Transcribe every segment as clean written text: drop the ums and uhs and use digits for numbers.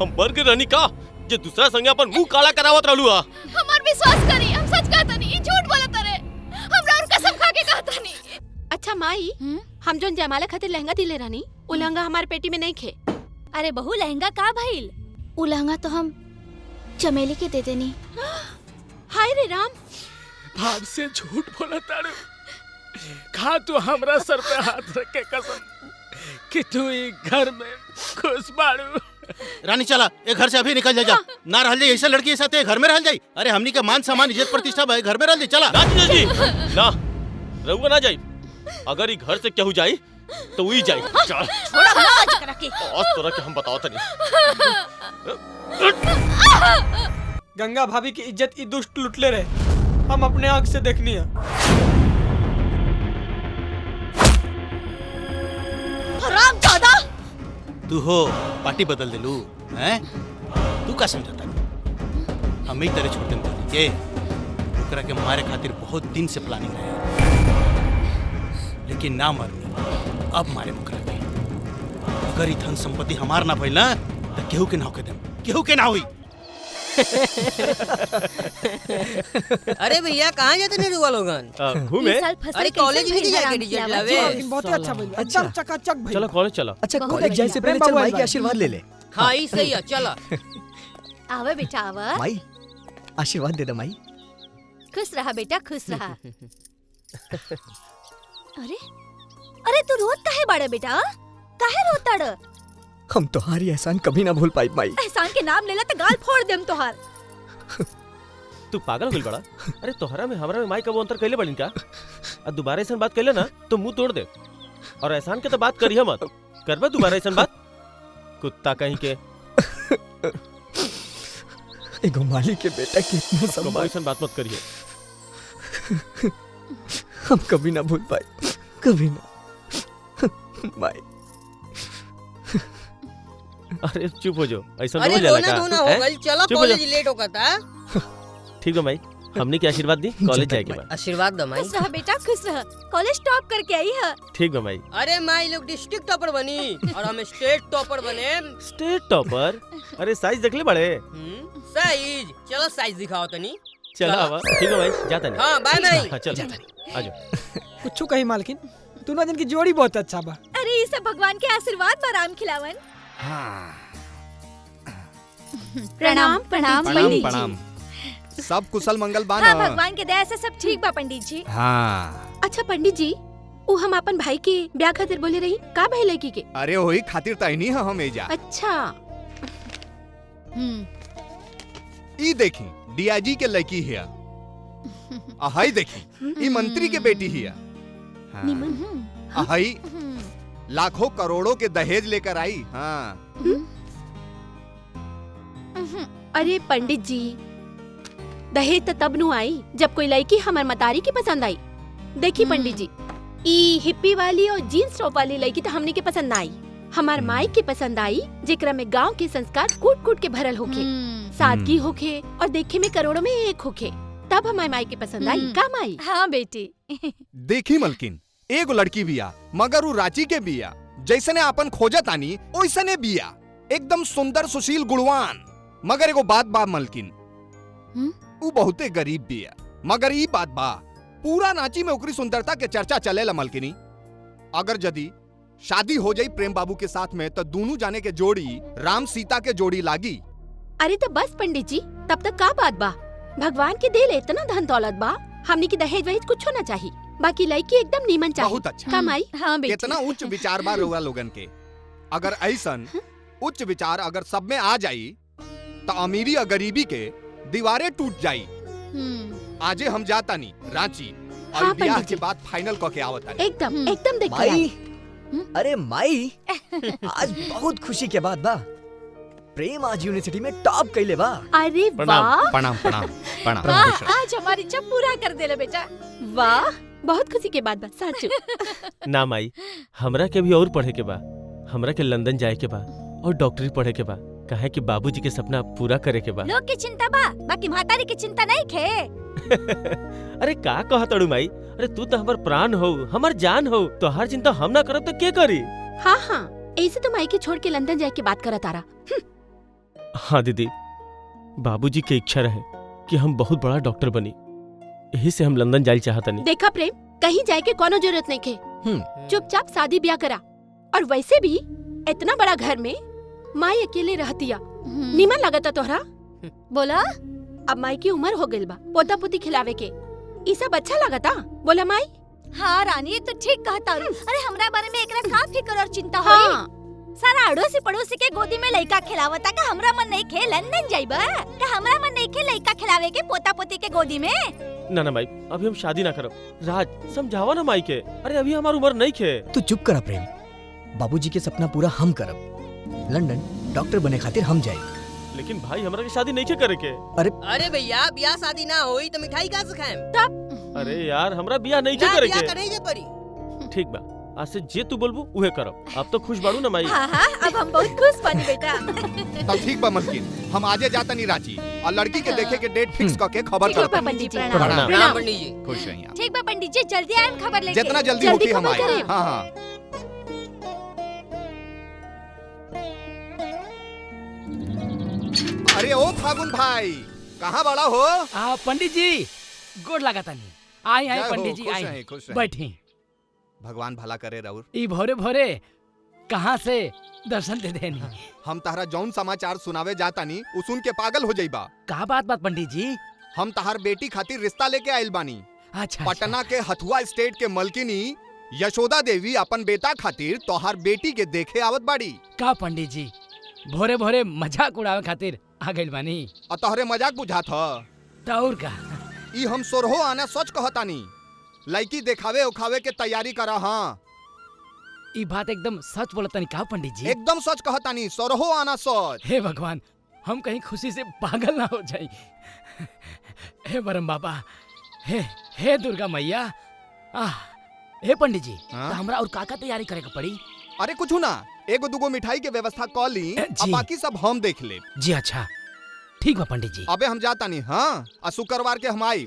हम बर के रहनी का जे दूसरा संगे अपन मुंह काला करावत रहलू हा। हमार विश्वास करी, हम सच कहता नहीं, झूठ बोलत रे। हमरा और कसम खा के कहता नहीं। अच्छा माई, हम जोन जयमाला खातिर लहंगा दिले रहनी, उ लहंगा हमार पेटी में नहीं खे। अरे बहू लहंगा का भइल? उ लहंगा तो हम चमेली के दे देनी। हाय रे राम, भाग से झूठ बोला तारू। खा तू हमरा सर पे हाथ रख के कसम कि तू ई घर में खुश बाड़ू। रानी चला ए घर से अभी निकल जा। ना रहल जाई ऐसा लड़की के साथे घर में रहल जाई। अरे हमनी के मान सम्मान इज्जत प्रतिष्ठा भाई घर में रहल जाई। चला ना जी ना रहुआ ना जाई। अगर ई घर से केहू जाई तो वही जाई। चल छोड़ा आज करा के। आज तोरा के हम बताओ तनी। गंगा भाभी की इज्जत ई दुष्ट लुटले रहे, हम अपने आंख से देखनी है। हरामजादा! तू हो पार्टी बदल देलू हैं? तू का समझता हम ही तरह छोड़ देम के ओकरा के मारे खातिर बहुत दिन से प्लानिंग रहे, लेकिन ना मरनी अब मारे ओकरा के। अगर ई धन संपत्ति हमार ना भइल ना तो केहू के ना होके देम, केहू के ना होई। अरे भैया कहाँ जाते नहीं रुआ लोगन? घूमे। अरे कॉलेज नहीं जाके रिजल्ट लावे। बहुत अच्छा भइल, एकदम चकाचक भइल। चलो कॉलेज चलो। अच्छा कॉलेज जाए से पहले चल माई के आशीर्वाद ले ले। हाँ ही सही है, चला। आवा बेटा आवा। माई आशीर्वाद दे दे माई। खुश रहा बेटा, खुश रहा। अरे अरे तू रोत काहे बाड़ा बेटा? काहे रोताड़? हम तुम्हारी एहसान कभी ना भूल पाई माई। एहसान के नाम लेला तो गाल फोड़ देम तोहार। तू पागल हो गइल बड़ा। अरे तोहरा में हमरा में माई का वो अंतर कइले बड़िन का? अब दोबारा ऐसा बात कइले ना तो मुंह तोड़ दे। और एहसान के तो बात करिए मत। करबा दोबारा ऐसा बात? कुत्ता कहीं के। एगो माली के बेटा कितना संभाल। ऐसा बात मत करिए। हम कभी ना भूल पाए, कभी ना माई। अरे चुप हो जाओ, ऐसा अरे हो जाएगा रोना धोना हो गई, चलो कॉलेज लेट होगा था। ठीक है भाई, हमने की आशीर्वाद दी कॉलेज जाए के बाद। आशीर्वाद दो माई। खुश रहा बेटा, खुश रहा। कॉलेज टॉप करके आई है। ठीक है भाई। अरे माई लोग डिस्ट्रिक्ट टॉपर बनी और हम स्टेट टॉपर बने। Estate topper? अरे साइज देख ले बड़े। साइज? चलो साइज दिखाओ तनी। चला आवा। ठीक है भाई, जाता नहीं। हाँ बाय बाय। हाँ चल आ जाओ। कुछ कही मालकिन, दोनों जन की जोड़ी बहुत अच्छा बा। अरे ये सब भगवान के आशीर्वाद बा राम खिलावन। प्रणाम प्रणाम पंडित जी। सब कुशल मंगल बा हाँ ना? भगवान के दया से सब ठीक बा पंडित जी। हाँ। अच्छा पंडित जी, वो हम अपन भाई के ब्याह खातिर बोले रही का भाई लड़की के? अरे वही खातिर तैनी है हम एजा। अच्छा। ई देखी डीआईजी के लड़की हिया। हाई देखी ई मंत्री के बेटी हिया। हाँ। हाई लाखों करोड़ों के दहेज लेकर आई। हाँ। अरे पंडित जी, दहेज तो तब नु आई जब कोई लड़की हमार मतारी की पसंद आई। देखी पंडित जी, ई हिप्पी वाली और जीन्स टॉप वाली लड़की तो हमने के पसंद आई। हमार माई के पसंद आई जेकरा में गांव के संस्कार कूट कूट के भरल होखे, सादगी होखे और देखे में करोड़ों में एक होखे। तब हमार माई के पसंद आई। का माई? हाँ बेटी। देखी मलकिन, एगो लड़की बिया मगर वो रांची के बिया। जैसने अपन खोजत आनी ओइसने बिया, एकदम सुंदर सुशील गुणवान। मगर एगो बात बा मलकिन, वो बहुते गरीब बिया। मगर ई बात बा पूरा रांची में ओकरी सुंदरता के चर्चा चलेला मलकिनी। अगर यदि शादी हो जाई प्रेम बाबू के साथ में तो दोनों जाने के जोड़ी राम सीता के जोड़ी लागी। अरे तो बस पंडित जी, तब तक का बात बा? भगवान के दिल इतना धन दौलत बा, हमनी की दहेज वहेज कुछ ना चाहिए। बाकी लड़की एकदम नीमन चाहिए। बहुत अच्छा। का माई? हाँ बेटी। कितना उच्च विचार बा रउआ लोगन के। अगर ऐसन उच्च विचार अगर सब में आ जाई तो अमीरी और गरीबी के दीवारें टूट जाई। आजे हम जाता नहीं रांची और हाँ, ब्याह पंडित के जी। बाद फाइनल करके आवता। एकदम देख के माई, आई। अरे माई, आज बहुत खुशी के बात बा। प्रेम आज यूनिवर्सिटी में टॉप कइले बा। अरे वाह, प्रणाम प्रणाम प्रणाम। वाह, आज हमारी इच्छा पूरा कर देला बेटा। वाह, बहुत खुशी के बात बा सच। ना माई, हमरा के भी और पढ़े के बा। हमरा के लंदन जाए के बा और डॉक्टरी पढ़े के बा। काहे कि बाबूजी के सपना पूरा करे के बा। लोग की चिंता बा, बाकी महतारी की चिंता नहीं खे। अरे का कहा तड़ू माई? अरे तू तो हमर प्राण हो, हमर जान हो। तो हर चिंता हम ना करब तो के करी? हाँ हाँ, ऐसे तो माई के छोड़ के लंदन जाए के बात करत आ रहा। हाँ दीदी, बाबूजी के इच्छा रहे कि हम बहुत बड़ा डॉक्टर बनी, यही से हम लंदन जाइल चाहतनी। देखा प्रेम, कहीं जाए के कोनो जरूरत नहीं के, चुपचाप शादी ब्याह करा। और वैसे भी इतना बड़ा घर में माई अकेले रहतिया, निमन लगता तोहरा? बोला अब माई की उम्र हो गइल बा, पोता पोती खिलावे के, ई सब अच्छा लगता? बोला माई। हाँ रानी, तो ठीक कहता। अरे हमरा बारे में एकरा का फिक्र और चिंता होई? हाँ। सारा अड़ोसी पड़ोसी के गोदी में लइका खिलावता का हमरा मन नहीं खे लंदन जाइबा का? हमरा मन नहीं खे लइका खिलावे के पोता पोती के गोदी में। ना ना माई, अभी हम शादी ना करब। राज समझावा ना माई के, अरे अभी हमारी उम्र नहीं खे। तू चुप करा प्रेम, बाबूजी के सपना पूरा हम करब। लंदन डॉक्टर बने खातिर हम जाए। लेकिन भाई हमरा के शादी नहीं खे करे के। अरे भैया, ब्याह शादी ना होई तो मिठाई का से खाएम? अरे यार हमरा बियाह नहीं खे ना करे ब्याह के। करे जे पड़ी। ठीक बा, आज से जे तू बोलबू उहे करब। अब तो खुश बाड़ू ना माई? हाँ हाँ, अब हम बहुत खुश बानी बेटा। तब ठीक बा मलकिन, हम आजे जाता नहीं रांची और लड़की के देखे के डेट फिक्स करके खबर ठीक बा करता। पंडित जी। प्रणाम। प्रणाम पंडित जी। खुश रहिए आप। ठीक बा पंडित जी, जल्दी आएम खबर लेके। जितना जल्दी जल्दी होगी हम खबर आए। करें। हाँ हाँ। अरे ओ फागुन भाई, कहाँ बड़ा हो? पंडित जी गोड़ लगाता नहीं। आए जय हो, पंडित जी, खुश आए रहें, खुश रहें। बैठी। भगवान भला करे राउर। ई भोरे भोरे कहाँ से दर्शन दे देनी? हम तहरा जौन समाचार सुनावे जाता नी उ सुन के पागल हो जाइबा। का बात पंडित जी? हम तहार बेटी खातिर रिश्ता लेके आइल बानी। अच्छा पटना के हथुआ स्टेट के मलकिनी यशोदा देवी अपन बेटा खातिर तोहार बेटी के देखे आवत बाड़ी। का पंडित जी भोरे भोरे मजाक उड़ावे खातिर आ गइल बानी? और तोहरे मजाक बुझात ह? तो और का? ई हम सोरहो आना सच कहतानी। लड़की देखावे उखावे के तैयारी करा। हाँ ई बात एकदम सच बोलतनी का पंडित जी? एकदम सच कहतानी, सोरहो आना सच। हे भगवान, हम कहीं खुशी से पागल ना हो जाई। हे बरम बाबा, हे दुर्गा मैया। हे पंडित जी, हाँ? तो हमरा और का तैयारी करे के पड़ी? अरे कुछ ना, एगो दुगो मिठाई के व्यवस्था कर ली, अब जी। बाकी सब हम देख ले। जी अच्छा, ठीक बा पंडित जी। अबे हम जाता नहीं। हाँ, और शुक्रवार के हम आई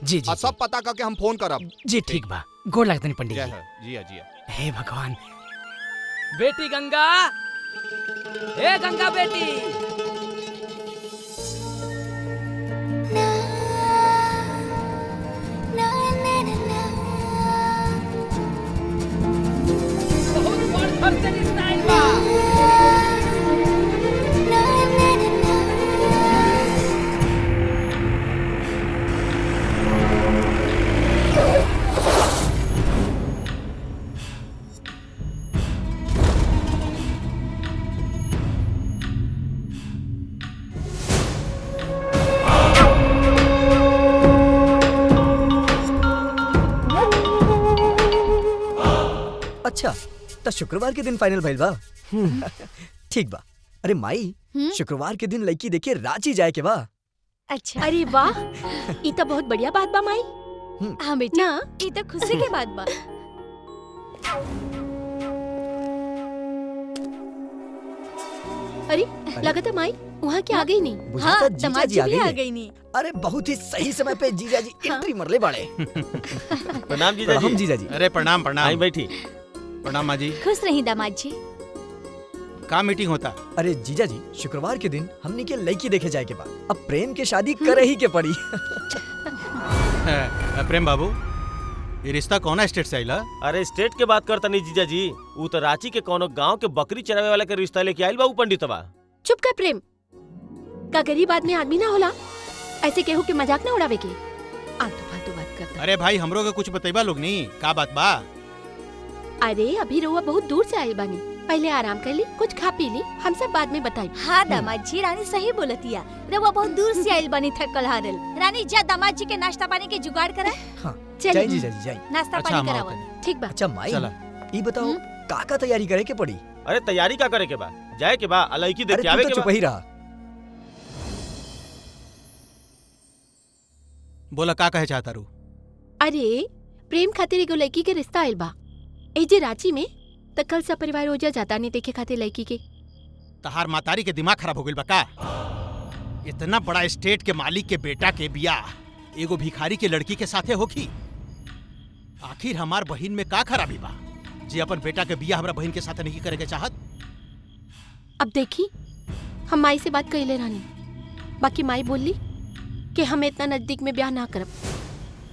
जी जी और सब पता करके हम फोन करब। जी ठीक बा। गोड़ लगतनी पंडित जय जी। हो, जिया जिया। हे भगवान। बेटी गंगा, हे गंगा बेटी। बहुत बड़ खर्च रिश्ता आइल बा। अच्छा, तो शुक्रवार के दिन फाइनल भइल बा। ठीक बा। अरे माई, शुक्रवार के दिन लड़की देखे रांची जाए के बा। अच्छा। अरे वाह, ई तो बहुत बढ़िया बात बा माई। हाँ बेटा, ना ये तो खुशी के बात बा। अरे लगता माई वहाँ के आ गई नहीं। बुझाता हाँ, जीजा दामाद जी जी आ भी गई आ है। गई नहीं। अरे बहुत ही सही समय पे जीजा जी एंट्री मरले बाड़े। प्रणाम जीजा हम जी। जीजा जी। अरे प्रणाम आई प्रणाम। बैठी। प्रणाम माँ जी। खुश रही दामाद जी। का मीटिंग होता? अरे जीजा जी, शुक्रवार के दिन हमने के लड़की देखे जाए के बा। अब प्रेम के शादी करे ही के पड़ी। प्रेम बाबू, ये रिश्ता कौन स्टेट से आइला? अरे स्टेट के बात करता नहीं जीजा जी, ऊ तो रांची के कोनो गांव के बकरी चरावे वाला के रिश्ता लेके आइल बा ऊ पंडितवा। चुप कर प्रेम, का गरीब आदमी आदमी ना होला? ऐसे केहू के मजाक ना उड़ावे के। आलतू फालतू बात करता। अरे भाई हमरो के कुछ बतैबा लोग नहीं, का बात बा? अरे अभी रउआ बहुत दूर से आए बानी, पहले आराम कर ली, कुछ खा पी ली, हम सब बाद में बताई। हाँ दामाद जी, रानी सही बोलतिया। रउआ बहुत दूर से आइल बनी, थकल हारल। रानी जा दामाद जी के नाश्ता पानी के जुगाड़ करा। हाँ, चलिए। जाए जीजा जी जाए। नाश्ता अच्छा, पानी हम करावा। आवतनी। ठीक बा। अच्छा माई, चला। ये बताओ का तैयारी करे के पड़ी? अरे तैयारी का करे के बा? जाए के बा, लड़की देख अरे के आवे तू के तो बा। चुप ही रहा। बोला का कहे चाहता रू? अरे प्रेम खातिर एगो लड़की के रिश्ता आइल बा एजे रांची में, त कल सब परिवार ओजा जाता नहीं देखे खातिर लड़की के। तहार मातारी के दिमाग खराब हो गइल बा का? इतना बड़ा स्टेट के मालिक के बेटा के बियाह एगो भिखारी के लड़की के साथे होखी? आखिर हमार बहिन में का खराबी बा जे अपन बेटा के बियाह हमरा बहिन के साथे नहीं करे के चाहत? अब देखी, हम माई से बात कइले रहनी, बाकी माई बोली कि हम इतना नजदीक में ब्याह ना करब।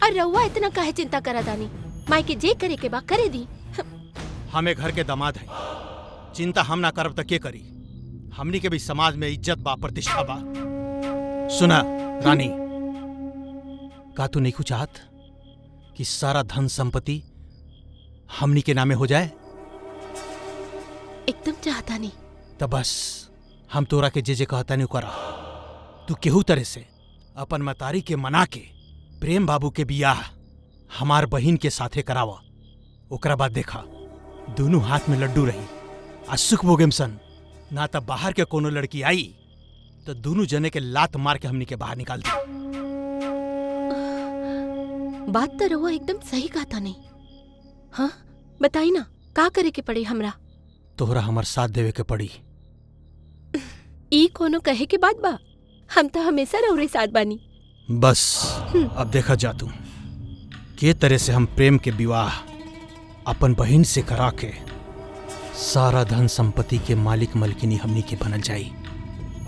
और रउआ इतना काहे चिंता करा दानी, माई के जे करे के बा करे दी। हमें घर के दामाद है, चिंता हम ना करब त के करी। हमनी के भी समाज में इज्जत बा, प्रतिष्ठा बा। सुना रानी, का तू नहीं चाहत कि सारा धन संपत्ति हमनी के नामे हो जाए? एकदम चाहता नहीं। तो बस हम तोरा के जे कहता नहीं करा। तू केहू तरह से अपन मतारी के मना के प्रेम बाबू के बियाह हमार बहिन के साथे करावा। ओकरा बाद देखा दोनों हाथ में लड्डू रही आ सुख भोगेम सन। ना तब बाहर के कोनो लड़की आई तो दोनों जने के लात मार के हमनी के बाहर निकाल दी। बात तो रउआ एकदम सही कहता नहीं। हाँ बताई ना, का करे के पड़ी हमरा? तोहरा हमार साथ देवे के पड़ी। ई कोनो कहे के बात बा? हम तो हमेशा रउरे साथ बानी। बस अब देखा जा तू के तरह से हम प्रेम के विवाह अपन बहिन से करा के सारा धन संपत्ति के मालिक मलकिनी हमनी के बनल जाई।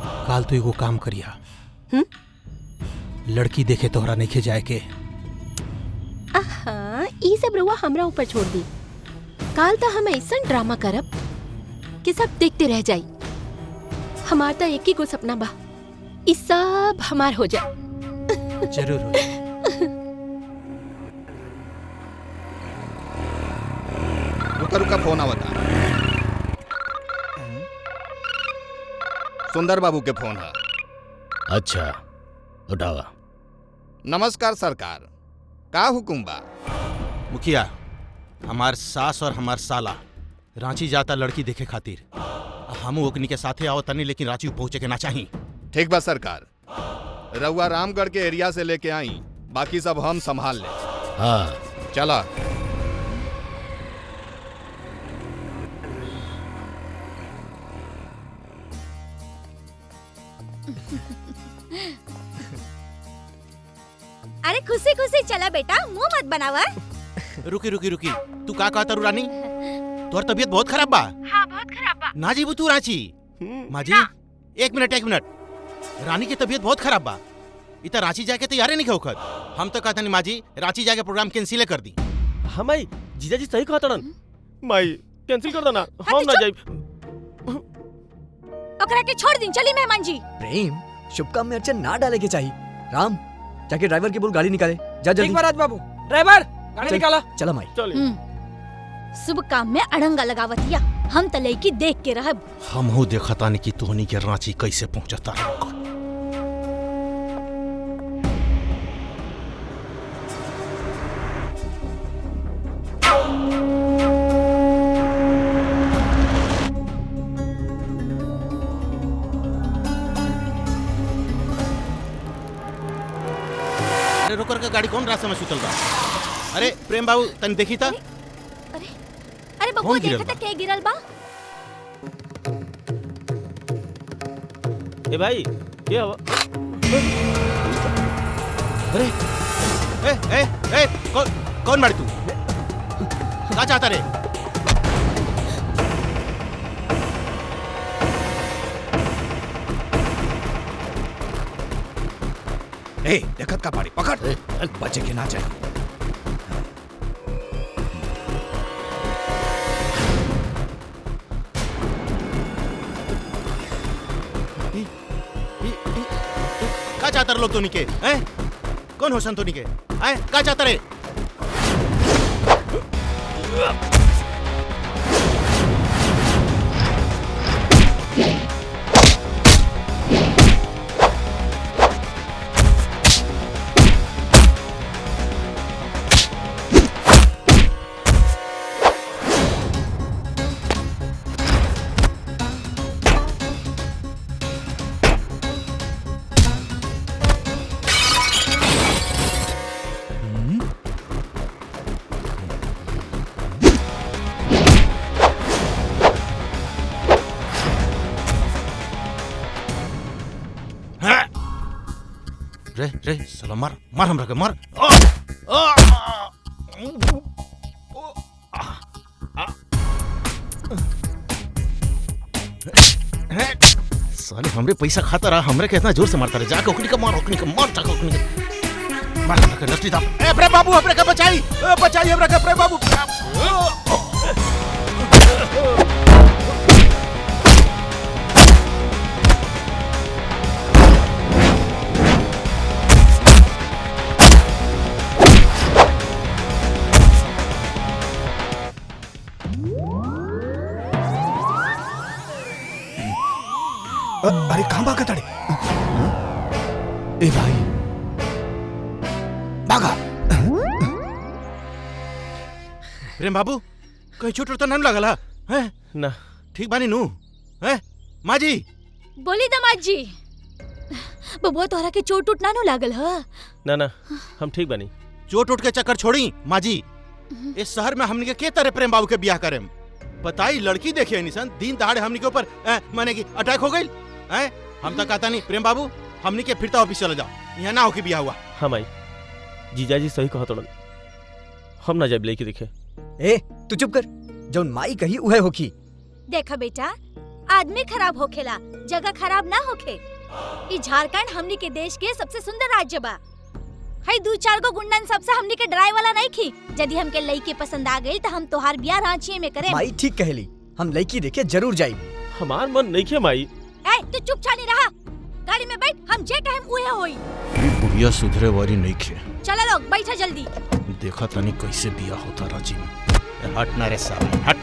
काल तो एगो काम करिया, लड़की देखे तोहरा नहीं जाए के। आहा, ई सब रउआ हमरा ऊपर छोड़ दी। काल तो हम ऐसा ड्रामा करब कि सब देखते रह जाई। हमार तो एक ही को सपना बा, ई सब हमार हो जाए। जरूर हो जाए। रुका फोन आवता। सुंदर बाबू के फोन है। अच्छा उठावा। नमस्कार सरकार, का हुकुम बा? मुखिया, हमार सास और हमार साला रांची जाता लड़की देखे खातिर। हम ओकनी के साथे आओ तनी, लेकिन रांची पहुंचे के ना चाही। ठीक बा सरकार, रउआ रामगढ़ के एरिया से लेके आई, बाकी सब हम संभाल ले। हाँ चला। अरे खुशी खुशी चला बेटा, मुंह मत बनावा। रुकी रुकी रुकी, तू का कहता रू रानी? तोहर तबीयत बहुत खराब बा। हाँ बहुत खराब बा। ना जीबू तू रांची? माँ जी एक मिनट, रानी की तबीयत बहुत खराब बा। इतना रांची जाके तैयारी नहीं होखत। हम तो कहता नहीं माँ जी, रांची जाके प्रोग्राम कैंसिल कर दी। हाँ माई, जीजाजी सही कहता रन। माई कैंसिल कर देना, हम ना जाई। ओकरा के छोड़ दिन, चली मेहमान जी। प्रेम, शुभ काम में अर्चन ना डाले के चाहिए। राम, जाके ड्राइवर की बोल गाड़ी निकाले। जा जल्दी। राज बाबू, ड्राइवर गाड़ी चल। निकाला। चला माई। चल। शुभ काम में अड़ंगा लगावतिया, हम त लईकी देख के रहब। हम हो देखा तानी कि तोहनी के रांची कैसे पहुंचता है। अरे रोकर का गाड़ी कौन रास्ते में सुतल बा? अरे प्रेम बाबू तन देखी था। अरे बबुआ कौन गिरल देखा बा? के गिरल बा। ए भाई क्या हुआ? अरे ए कौन मारी तू? क्या चाहता रे? ए देखत का पाड़ी पकड़, बचे के ना चाहिए। क्या चाहता रे लोग तो निके? हैं? कौन हो संतो निके? हैं? क्या चाहता रे? रे साला मार हमरा के मार। साले हमरे पैसा खाता रहा, हमरे के इतना जोर से मारता रहे। जाके ओकनी का मार, ओकनी का मार, जाके ओकनी का मार, जाके लट्टी दाप। ए प्रेम बाबू हमरे का बचाई, बचाई हमरे का प्रेम बाबू। अरे कहाँ भागा ताड़े? ए भाई भागा। प्रेम बाबू कहीं चोट तो नहीं लगल है? ना ठीक बानी नू? हैं माँ जी? बोली दमाद जी, बबुआ तोहरा के चोट उठ ना नो लागल ह? ना ना हम ठीक बनी। चोट उठ के चक्कर छोड़ी माँ जी। इस शहर में हमने के तरह प्रेम बाबू के ब्याह करे बताई। लड़की देखिए निशन दिन दहाड़े हमने के ऊपर माने की अटैक हो गई। हम तो कहता नहीं प्रेम बाबू हमने के फिरता ऑफिस चले जाओ, यहाँ ना हो के ब्याह हुआ। हाँ माई, जीजाजी सही कहा तोड़न, हम ना जब लेके देखे। ए तू चुप कर, जौन माई कही उहे होखी। देखा बेटा, आदमी खराब होखेला, जगह खराब ना होखे। ई झारखंड हमनी के देश के सबसे सुंदर राज्य बा। हई 2-4 गो गुंडन सबसे हमनी के डराए वाला नहीं खी। यदि हमके लड़की पसंद आ गई तो हम तोहार ब्याह रांची में करे। माई ठीक कहली, हम लड़की देखे जरूर जाई। हमार मन नहीं खे माई। ए तू चुप छानी रहा, गाड़ी में बैठ, हम जे कहेम उहे होई। बुढ़िया सुधरे वाली नहीं खे। चला लोग बैठा जल्दी। देखा तनी कैसे ब्याह होता रांची में। हट ना रे साले हट।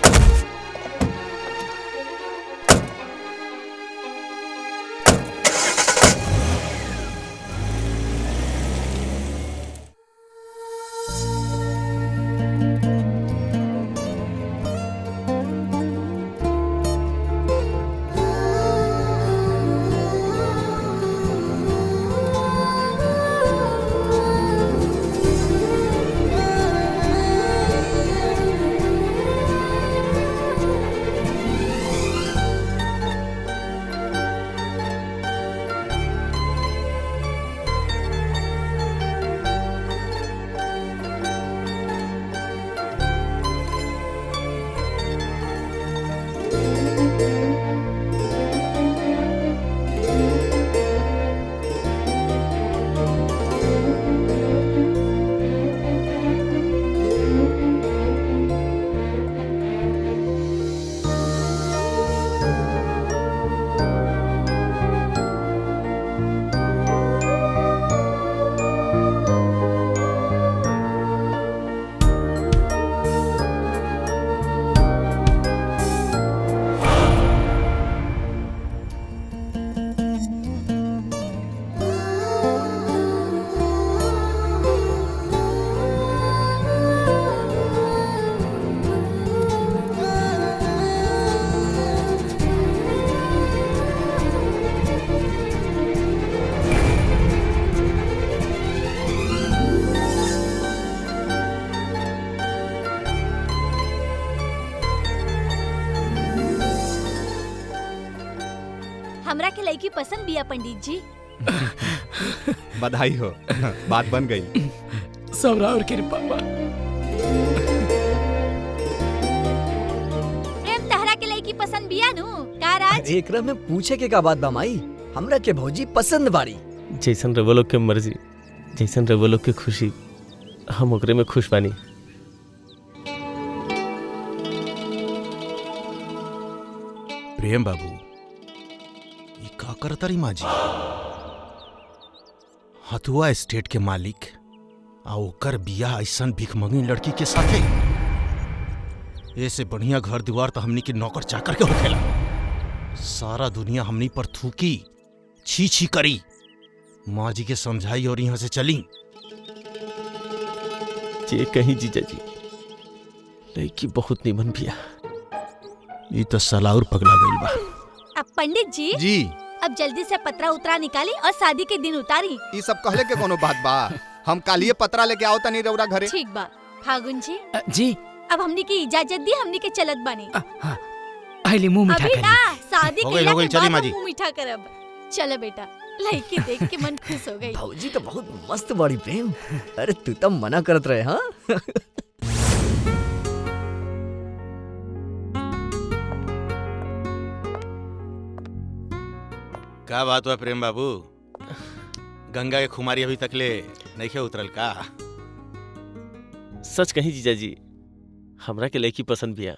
हमरा के लड़की पसंद बिया पंडित जी। बधाई हो, बात बन गई। सब राउर कृपा बा। प्रेम तहरा के लड़की पसंद बिया नु का राज? एकरा में पूछे के का बात बा माई, हमरा के भौजी पसंद बाड़ी। जैसन रवो लोग के मर्जी, जैसन रवो लोग के खुशी, हम ओकरे में खुश बानी। प्रेम बाबू ये का करता रही माँ जी? हथुआ स्टेट के मालिक आ ओकर बियाह ऐसन भिखमंगी लड़की के साथे। ऐसे बढ़िया घर द्वार तो हमनी के नौकर चाकर के होखेला। सारा दुनिया हमनी पर थूकी छी छी करी। माँ जी के समझाई और यहाँ से चली। जे कहीं जीजा जी, लड़की बहुत निमन बिया। ये तो सलाउर पगला गई बा। अब पंडित जी जी अब जल्दी से पतरा उतरा निकाली और शादी के दिन उतारी। ये सब कहले के कोनो बात बा? हम कालिए पतरा लेके आओ तनी रउरा घरे। ठीक बा फागुन जी, जी अब हमनी की इजाजत दी, हमनी के चलत बानी। आइले मुंह मीठा अभी करी। ना, शादी हो के गई, हो गई, बाद चली हम माँ जी। मुंह मीठा करब। चलो बेटा, लड़की देख के मन खुश हो गई। भौजी तो बहुत मस्त बाड़ी प्रेम। अरे तू तो मना करत रहे हाँ। का बात हुआ प्रेम बाबू? गंगा के खुमारी अभी तक ले नहीं उतरल का? सच कहीं जीजा जी, हमरा के लड़की पसंद बिया।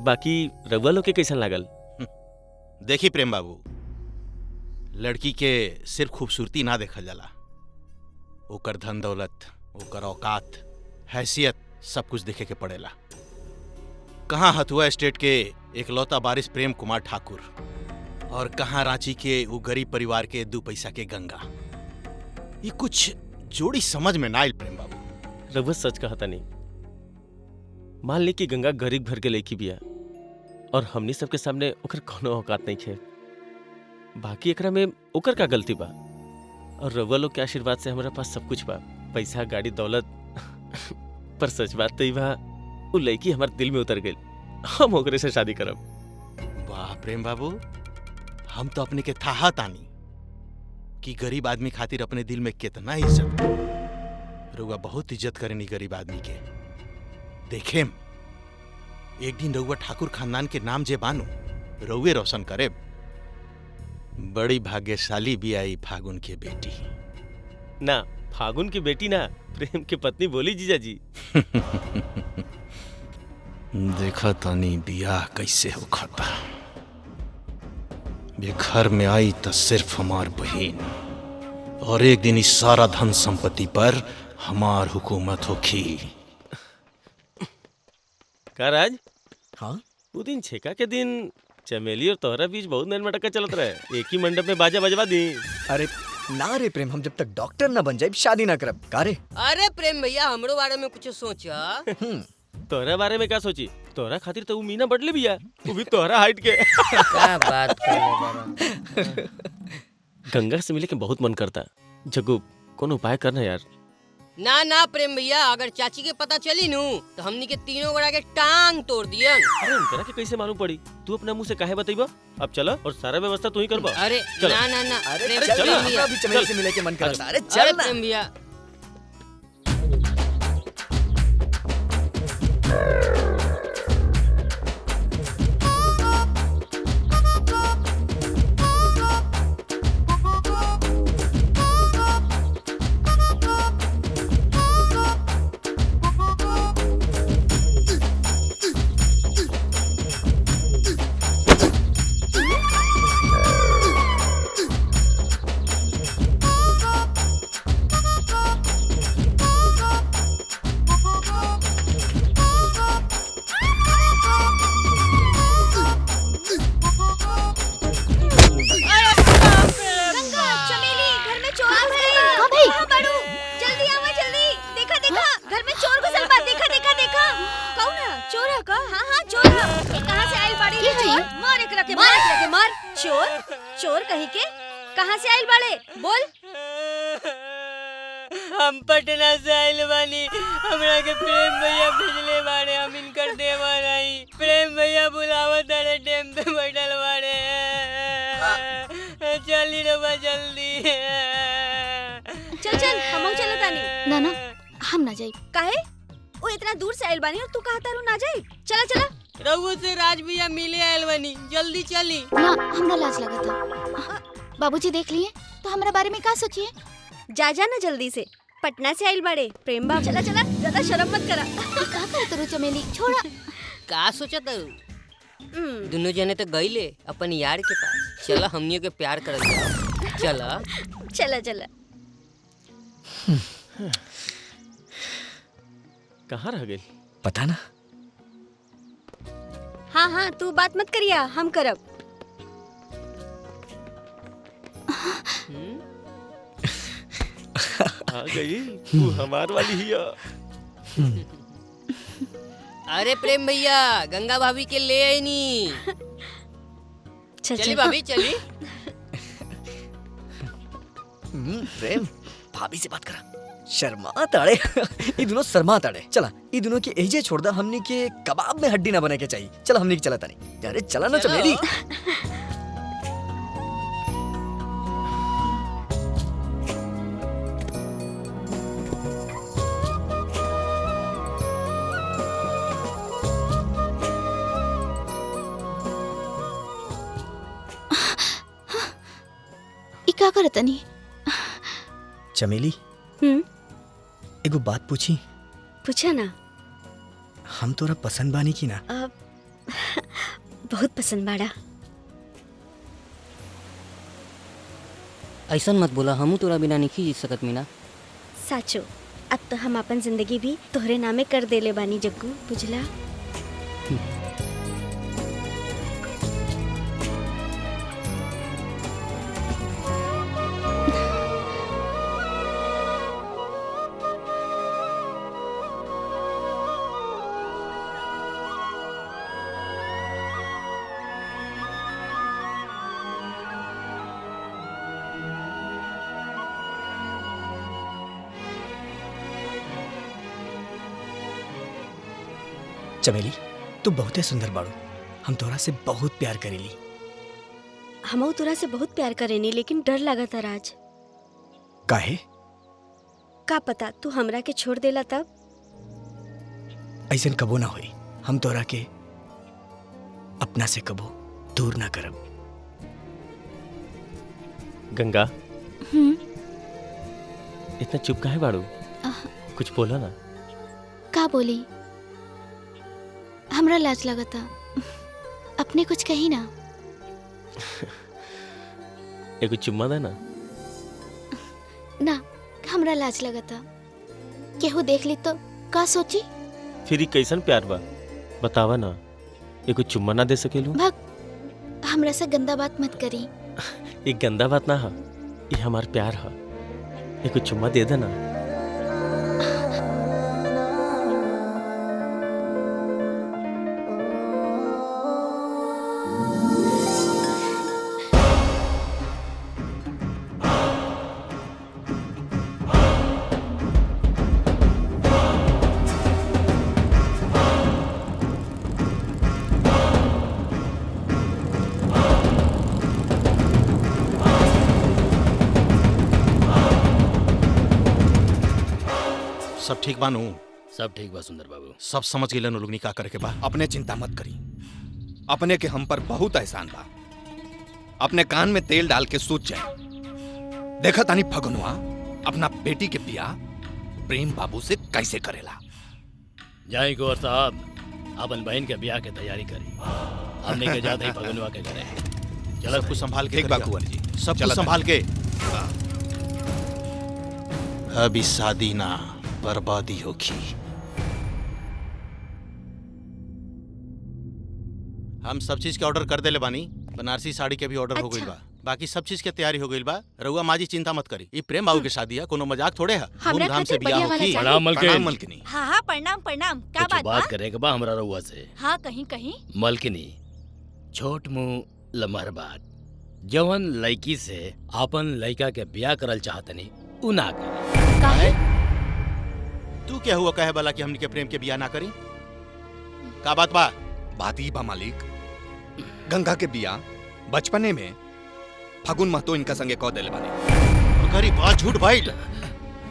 बाकी रउआ लोग के कैसन लागल? देखी प्रेम बाबू, लड़की के सिर्फ खूबसूरती ना देखल जाला, ओकर धन दौलत, ओकर औकात, हैसियत सब कुछ देखे के पड़ेला। कहाँ हथुआ स्टेट के एकलौता बारिश प्रेम कुमार ठाकुर और कहाँ रांची के वो गरीब परिवार के 2 पैसा के गंगा। ये कुछ जोड़ी समझ में ना आइल प्रेम बाबू। रउआ सच कहता नहीं। मान ली कि गंगा गरीब घर के लड़की बिया और हमनी सबके सामने ओकर कोनो औकात नहीं खे। बाकी एकरा में ओकर का गलती बा? और रउआ लोग के आशीर्वाद से हमारा पास सब कुछ बा, पैसा, गाड़ी, दौलत। पर सच बात तो ई बा, वो लड़की हमारे दिल में उतर गई। हम ओकरे से शादी करब। वाह प्रेम बाबू, हम तो अपने के थाहा तानी कि गरीब आदमी खातिर अपने दिल में कितना इज्जत। रउआ बहुत इज्जत करेनी गरीब आदमी के। देखेम एक दिन रउआ ठाकुर खानदान के नाम जे बानो रउए रोशन करे। बड़ी भाग्यशाली भी आई फागुन की बेटी। ना, फागुन की बेटी ना, प्रेम की पत्नी बोली जीजा जी। देखा तानी बियाह कैसे हो खाता। ये घर में आई तो सिर्फ हमार बहन, और एक दिन इस सारा धन संपत्ति पर हमार हुकूमत होखी। का राज? हाँ? वो दिन छेका के दिन चमेली और तोहरा बीच बहुत नैन मटका चलत रहे। एक ही मंडप में बाजा बजवा दी। अरे ना रे प्रेम, हम जब तक डॉक्टर ना बन जाए शादी ना करब। का रे? अरे प्रेम भैया, हमरो बारे में कुछ सोचा। तोहरा बारे में क्या सोची? तोहरा खातिर तो वो मीना बटले भी है, वो भी तोहरा हाइट के। क्या बात कर रहे हो? गंगा से मिले के बहुत मन करता। जग्गू, कोनो उपाय करना यार। ना ना प्रेम भैया, अगर चाची के पता चली नू तो हमनी के तीनों गोड़ा के टांग तोड़ दियन। अरे उनकरा के कैसे मालूम पड़ी? तू अपना मुंह से काहे बतईबा? अब चला और सारा व्यवस्था तू ही करबा। अरे चलो। ना ना ना, अरे प्रेम चल, भैया, अभी चमेली से मिले के मन करता। अरे अरे चल ना। प्रेम भैया। चोर कहीं के कहाँ से आइल बाड़े? बोल। हम पटना से आइल बानी, हमरा के प्रेम भैया भेजले बाड़े, हम इनकर देवर हई। प्रेम भैया बुलावत तारे, टेम पे बैठल बाड़े। चली रवा जल्दी। चल चल, हमहू चलत तानी। ना ना, हम ना जाई। काहे? वो इतना दूर से आइल बानी और तू कहा तारू ना जाई? चला चला। रघु से राज भैया मिले आइल बानी, जल्दी चली। ना, हमरा लाज लगा था। बाबूजी देख लिए तो हमरा बारे में क्या सोचिए? जा जा ना जल्दी से, पटना से आइल बाड़े प्रेम बाबू। चला चला, ज्यादा शर्म मत करा। का करत रू चमेली? छोड़ा। का सोचा तारू? दोनों जने तो गईले अपन यार के पास। चला हमनियों के प्यार कर चला चला चला। कहाँ रह गई? पता ना। हाँ हाँ, तू बात मत करिया, हम करब। आ गई, तू हमार वाली ही है। अरे प्रेम भैया, गंगा भाभी के ले आई नी। चली भाभी चली। प्रेम, भाभी से बात करा। शर्मा ताड़े। ये दोनों शर्मा ताड़े। चला, ये दोनों की एजे छोड़ दा, हमनी के कबाब में हड्डी ना बने के चाहिए। चला हमनी के चला तानी। अरे चला ना चमेली। का करतनी? चमेली एगो बात पूछी? पूछा ना। हम तोरा पसंद बानी की ना? बहुत पसंद बाड़ा। ऐसा मत बोला, हमू तोरा बिना नहीं जी सकत मीना। साचो, अब तो हम अपन जिंदगी भी तोहरे नामे कर देले बानी जग्गू, बुझला? चमेली तू बहुते सुंदर बाड़ू। हम तोरा से बहुत प्यार करेली। हमऊ तोरा से बहुत प्यार करेनी, लेकिन डर लागत है राज। काहे? का पता तू हमरा के छोड़ देला तब? ऐसन कबो ना होई। हम तोरा के अपना से कबो दूर ना करब। गंगा इतना चुप काहे बाड़ू? कुछ बोला ना। का बोली? हमरा लाज लगता। अपने कुछ कही ना। एगो चुम्मा दे ना। ना, हमरा लाज लगता। केहू देख ली तो का सोची? फिर ई कैसन प्यार बा बतावा ना। एगो चुम्मा ना दे सकेलू? भग, हमरा से गंदा बात मत करी। ये गंदा बात ना है, ये हमार प्यार है। एगो चुम्मा दे देना। सब ठीक बानू? सब ठीक बा सुंदर बाबू। सब समझ गए लोग का करे के बा। अपने चिंता मत करी। अपने के हम पर बहुत एहसान बा। अपने कान में तेल डाल के सोच जाए। देखा तानी फगुनवा अपना बेटी के बियाह प्रेम बाबू से कैसे करेला। जाई गौर साहब, अपन बहन के ब्याह के तैयारी करी। हमने के जाते ही फगुनवा के घरे। चलो कुछ संभाल के ठीक बा कुंवर जी, सब कुछ संभाल के। अभी शादी ना बर्बादी होगी। हम सब चीज के ऑर्डर कर देले बानी। बनारसी साड़ी के भी ऑर्डर हो गइल बा। बाकी सब चीज के तैयारी हो गइल बा। रउआ माजी चिंता मत करी। ये प्रेम बाबू के शादी है, कोनो मजाक थोड़े है। धूमधाम से बियाह होगी। प्रणाम मलकिनी। मलकिनी। हाँ प्रणाम प्रणाम। का कुछ बात बा? बात करे के बा हमरा रउआ से। हाँ कहीं कहीं। मलकिनी, छोट मुंह लमहर बात। जवन लड़की से अपन लड़का के ब्याह करल चाहतनी उ ना करे। काहे? तू क्या हुआ कहे वाला कि हमनी के प्रेम के बियाह ना करी? का बात बा? बात ही बा मालिक, गंगा के बियाह बचपने में फगुन महतो इनका संगे कह देले बानी। अगर बात झूठ भाई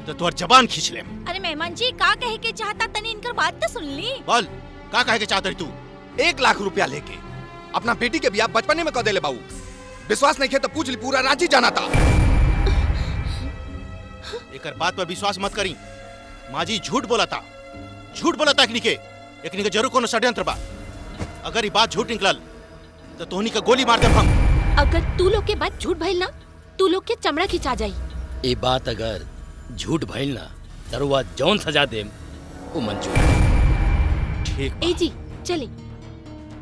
तो तोर जबान खींच ले। अरे मेहमान जी का कहे के चाहता तनी इनकर बात तो सुन ली। बोल का कहे के चाहत रही तू? 1 लाख रुपया लेके अपना बेटी के बियाह बचपने में कह देले बाबू। विश्वास नहीं किया तो पूछ ली, पूरा रांची जाना था। एक बात पर विश्वास मत करी। माजी झूठ बोला था। झूठ बोला था एकनी के जरूर कोनो षड्यंत्र बा। अगर ये बात झूठ निकलल तो तोहनी का गोली मार देम हम। अगर तू लोग के बात झूठ भइल ना, तू लोग के चमड़ा खिंचा जाई। ये बात अगर झूठ भइल ना, तरुआ जौन सजा देम वो मंजूर। ठीक ए जी चली।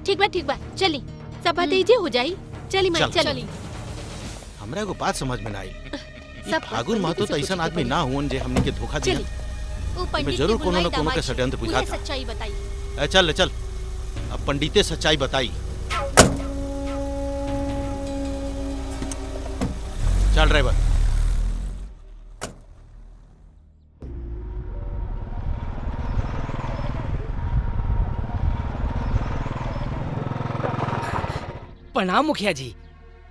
ठीक बा चली। सब बात एजे हो जाई। चली माई चली। हमरा एगो बात समझ में ना आई। सब फागुन महतो तो ऐसा आदमी ना हुन जे हमनी के धोखा दिया। वो पंडित जरूर जी कोनो न बुलाई कोनो के दामाद षड्यंत्र जी, बुझा उहे था। सच्चाई बताई। चल अब पंडिते सच्चाई बताई। चल ड्राइवर। प्रणाम मुखिया जी।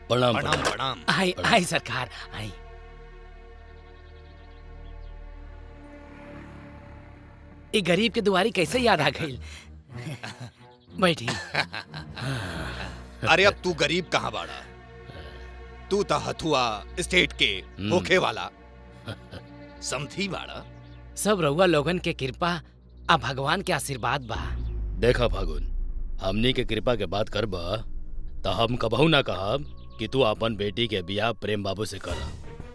प्रणाम प्रणाम प्रणाम। आई सरकार आई। ये गरीब के दुआरी कैसे याद आ गई? बैठी। अरे अब तू गरीब कहाँ बाड़ा? तू तो हथुआ स्टेट के होखे वाला समझी बाड़ा। सब रउआ लोगन के कृपा आ भगवान के आशीर्वाद बा। देखा फागुन, हमनी के कृपा के बात करबा त हम कबहू ना कहब कि तू अपन बेटी के बियाह प्रेम बाबू से कर।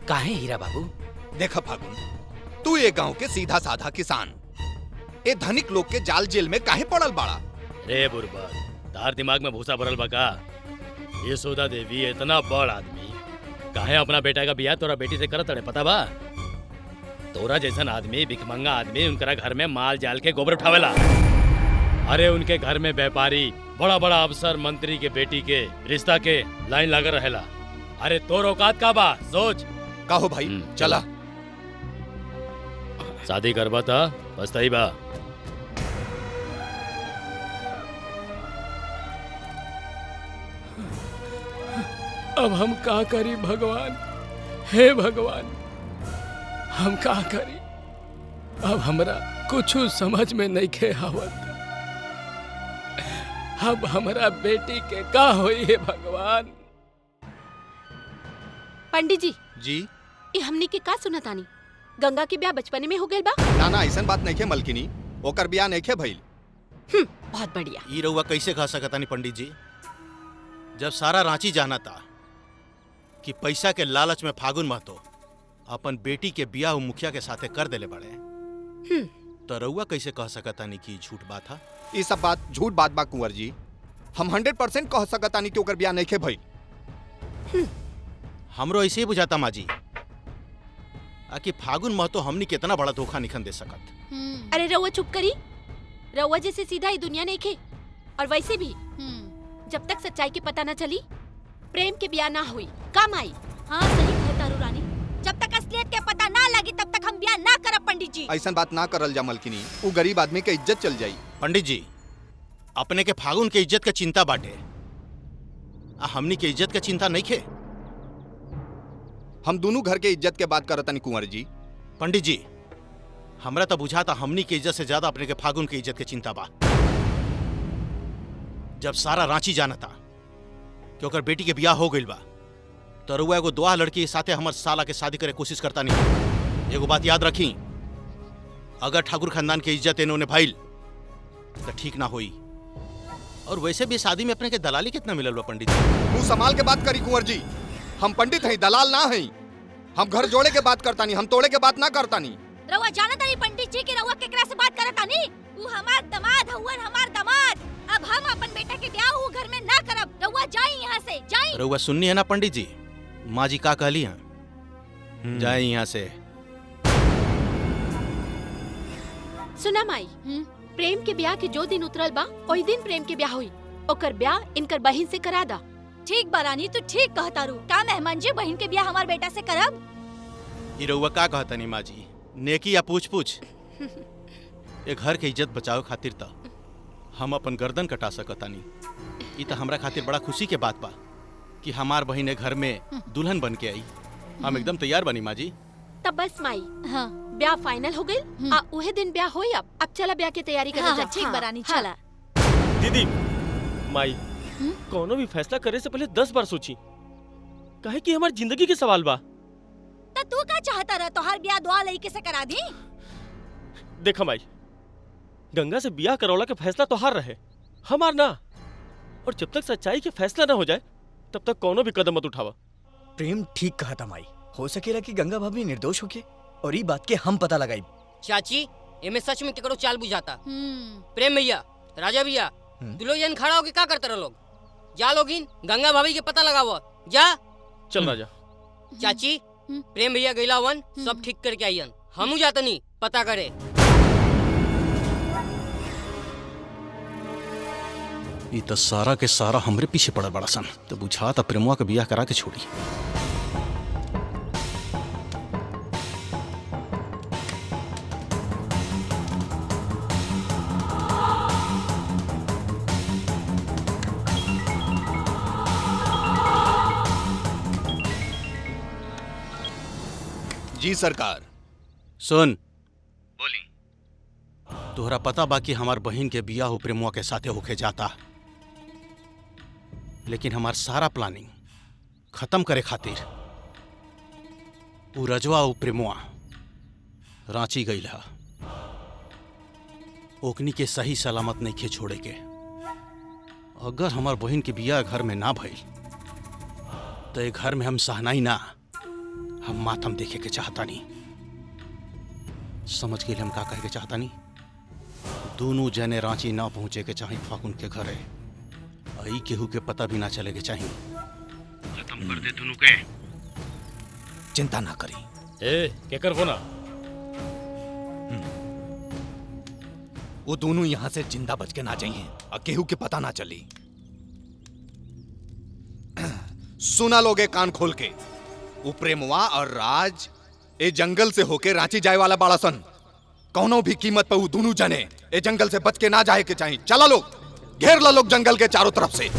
काहे हीरा बाबू? देखा फागुन, तू ये गांव के सीधा साधा किसान ए धनिक लोग के जाल जेल में काहे पड़ल बाड़ा? रे बुरबा, तार दिमाग में भूसा भरल बा का? यशोदा देवी इतना बड़ आदमी काहे अपना बेटा का बियाह तोरा बेटी से करत अड़े, पता बा? तोरा जैसन आदमी, भिखमंगा आदमी उनकरा घर में माल जाल के गोबर उठावेला। अरे उनके घर में व्यापारी, बड़ा बड़ा अफसर, मंत्री के बेटी के रिश्ता के लाइन लागल रहेला। अरे तोर औकात का बा? सोच। कहो भाई, चला। शादी करबा था पछताई बा। अब हम का करी भगवान? हे भगवान, हम का करी? अब हमरा कुछ समझ में नहीं खे आवत। अब हमरा बेटी के का होई है भगवान? पंडित जी जी ये हमनी के का सुना तानी? गंगा के ब्याह बचपने में हो गइल बा? ना ना, ऐसन बात नहीं खे मलकिनी, ओकर बियाह नहीं खे भइल। बहुत बढ़िया। ई रउआ कैसे कह सकतानी पंडित जी? जब सारा रांची जाना था कि पैसा के लालच में फागुन महतो अपन बेटी के बियाह उ मुखिया के साथे कर देले बड़े, तो रउआ कैसे कह सकतानी कि झूठ बात था? ये सब बात झूठ बात बा कुंवर जी। हम 100% कह सकतानी कि ओकर बियाह नहीं खे भइल। हमरो ऐसे ही बुझाता माँ जी कि फागुन महतो हमनी कितना बड़ा धोखा निखन दे सकत। अरे रउआ चुप करी। रउआ जैसे सीधा ही दुनिया नहीं खे। और वैसे भी जब तक सच्चाई के पता न चली प्रेम के ब्याह ना हुई काम आई। हाँ सही कहे तारू रानी, जब तक असलियत के पता ना लगी तब तक हम ब्याह ना करब पंडित जी। ऐसन बात ना करल जा मलकिनी, वो गरीब आदमी के इज्जत चल जाई। पंडित जी, अपने के फागुन के इज्जत का चिंता बाटे, हमनी के इज्जत का चिंता नहीं खे। हम दोनों घर के इज्जत के बात करतनी कुंवर जी। पंडित जी, हमरा तो बुझाता हमनी के इज्जत से ज्यादा अपने के फागुन की इज्जत के चिंता बा। जब सारा रांची जाना था कि ओकर बेटी के बियाह हो गइल बा, तो रउआ एगो दुआ लड़की के साथे हमर साला के शादी करे कोशिश करता नहीं। एगो बात याद रखी, अगर ठाकुर खानदान के इज्जत इन्होंने भइल तो ठीक ना होई। और वैसे भी शादी में अपने के दलाली कितना मिलल बा पंडित जी? मुंह संभाल के बात करी कुंवर जी। हम पंडित हैं, दलाल ना हैं। हम घर जोड़े के बात करता नहीं, हम तोड़े के बात ना करता नहीं। रउआ जानत नहीं पंडित जी कि रउआ केकरा से बात करत तानी? वो हमार दामाद हउवन, हमार दामाद। अब हम अपन बेटा के ब्याह वो घर में ना करब। रउआ जाई यहाँ से, जाई। रउआ सुननी है ना पंडित जी, माँ जी का कहली हैं? जाए यहाँ से। सुना माई, प्रेम के ब्याह के जो दिन उतरल बा वही दिन प्रेम के ब्याह हुई। ओकर ब्याह इनकर बहन से करा दा। ठीक बा रानी, तू ठीक कहता रू। का मेहमान जी बहन के ब्याह हमार बेटा से करब? ये रउआ का कहतनी माँ जी? नेकी या पूछ पूछ? ए घर के इज्जत बचाओ खातिर त हम अपन गर्दन कटा सकतानी। ई त हमरा खातिर बड़ा खुशी के बात बा कि हमार बहिन घर में दुल्हन बन के आई। हम एकदम तैयार बनी माँ जी। तब बस माई, हाँ ब्याह फाइनल हो गई। उहे दिन ब्याह होई। अब चला ब्याह की तैयारी कर। हाँ, ठीक बा रानी, चला। दीदी, माई, कोनो भी फैसला करे से पहले 10 बार सोची, काहे कि हमार जिंदगी के सवाल बा। तो तू का चाहता रहा तोहार ब्याह दुआ लड़की से करा दी? देखा माई, गंगा से ब्याह करौला के फैसला तोहार रहे, हमार ना। और जब तक सच्चाई के फैसला ना हो जाए तब तक कोनो भी कदम मत उठावा। प्रेम ठीक कहा था माई। हो सकेला कि गंगा भाभी निर्दोष होके और ई बात के हम पता लगाई। चाची, एमे सच में केकरो चाल बुझाता। प्रेम भैया, राजा भैया, दुलो जन खड़ा होके का करते रह लोग? जा लोगिन गंगा भाभी के पता लगाओ। जा चल राजा। चाची, प्रेम भैया गईला वन सब ठीक करके आइयन। हमू जातनी पता करे। ई तो सारा के सारा हमरे पीछे पड़ल बड़ा सन। तो बुझा था प्रेमुआ के बियाह करा के छोड़ी। जी सरकार। सुन, बोली। तोहरा पता बा कि हमार बहन के बियाह हो प्रेमुआ के साथे होके जाता, लेकिन हमार सारा प्लानिंग खत्म करे खातिर उ रजवा उ प्रेमुआ रांची गई हा। ओकनी के सही सलामत नहीं खे छोड़े के। अगर हमार बहन के बिया घर में ना भइल तो ये घर में हम सहनाई ना, हम मातम देखे के चाहता नहीं। समझ के लिए हम का कहे के चाहता नहीं। दोनों जने रांची ना पहुंचे के चाहिए फाकुन के घरे। आई केहू के पता भी ना चले के चाहिए। खत्म कर दे दोनों के। चिंता ना करी। ए क्या कर फोना? वो दोनों यहाँ से जिंदा बच के ना जाइए और केहू के पता ना चली। सुना लोगे कान खोल के, वो प्रेमवा और राज ए जंगल से होके रांची जाए वाला बाड़ासन। कौनो भी कीमत पे वो दोनों जने ए जंगल से बच के ना जाए के चाहिए। चला लोग, घेर ला लोग जंगल के चारों तरफ से।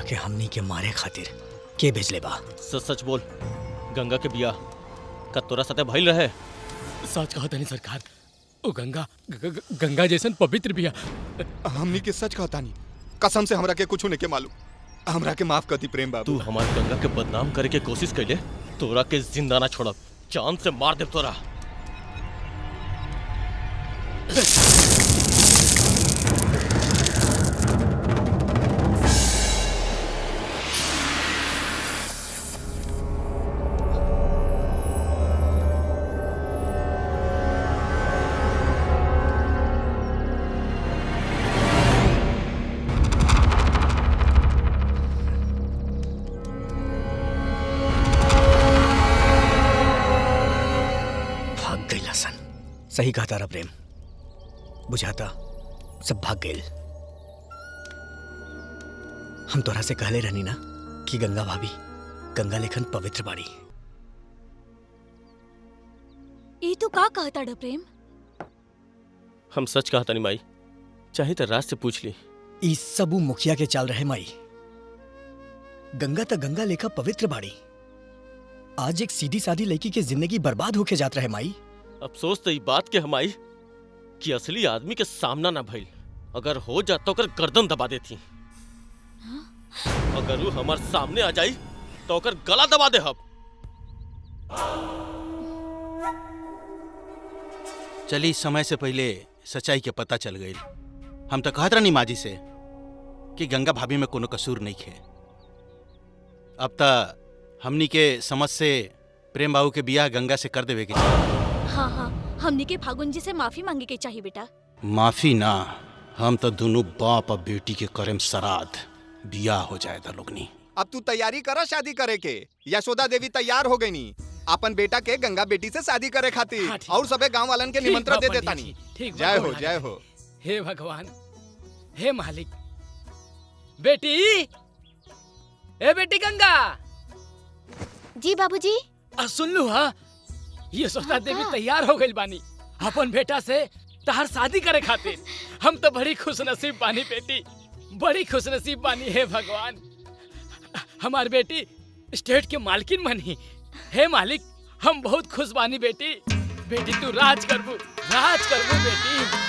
के हमनी के मारे खातिर के भेजले बा? सच सच बोल, गंगा के बिया का तोरा साथे भइल रहे? सच कहा तनी सरकार, ओ गंगा जैसन पवित्र बिया। हमनी के सच कहता नहीं, कसम से हमरा के कुछ नहीं के मालूम। हमरा के माफ कर दी प्रेम बाबू। तू हमार गंगा के बदनाम करे के कोशिश कैले, तोरा के जिंदा ना छोड़ब, जान से मार देब तोरा। सही कहा तारा प्रेम, बुझाता सब भाग गए। हम तोरा से कहले रहनी ना कि गंगा भाभी गंगा लेखन पवित्र बाड़ी। ये तू का कहता डा प्रेम? हम सच कहता नहीं माई, चाहे तो राज से पूछ ली। ई सबू मुखिया के चाल रहे माई। गंगा त गंगा लेखा पवित्र बाड़ी, आज एक सीधी सादी लड़की की जिंदगी बर्बाद होके जात रहे माई। अफसोस तो ई बात के हमाई कि असली आदमी के सामना ना भइल, अगर हो जाता तो ओकर गर्दन दबा देती। अगर वो हमार सामने आ जाई तो ओकर गला दबा दे। हम चली समय से पहले सच्चाई के पता चल गई। हम तो कहत रहनी माजी से कि गंगा भाभी में कोनो कसूर नहीं है। अब त हमनी के समझ से प्रेम बाबू के बियाह गंगा से कर देवे के चाहिए। हाँ हाँ, हमनी के फागुन जी से माफी मांगे के चाहिए बेटा। माफी ना, हम तो दोनों बाप और बेटी के करेम श्राद्ध, बियाह हो जाएगा लोगनी। अब तू तैयारी करा शादी करे के। यशोदा देवी तैयार हो गई नी अपन बेटा के गंगा बेटी से शादी करे खातिर। हाँ, और सबे गांव वालन के निमंत्रण दे देता नी। जय हो जय हो। हे भगवान, हे मालिक। बेटी, ए बेटी गंगा। जी बाबूजी। सुन लू हा, यशोदा देवी तैयार हो गई बानी अपन बेटा से तहार शादी करे खातिर। हम तो बड़ी खुशनसीब बानी बेटी, बड़ी खुशनसीब बानी। हे भगवान, हमार बेटी स्टेट के मालकिन बनी। हे मालिक, हम बहुत खुश बानी बेटी। बेटी तू राज करबू बेटी।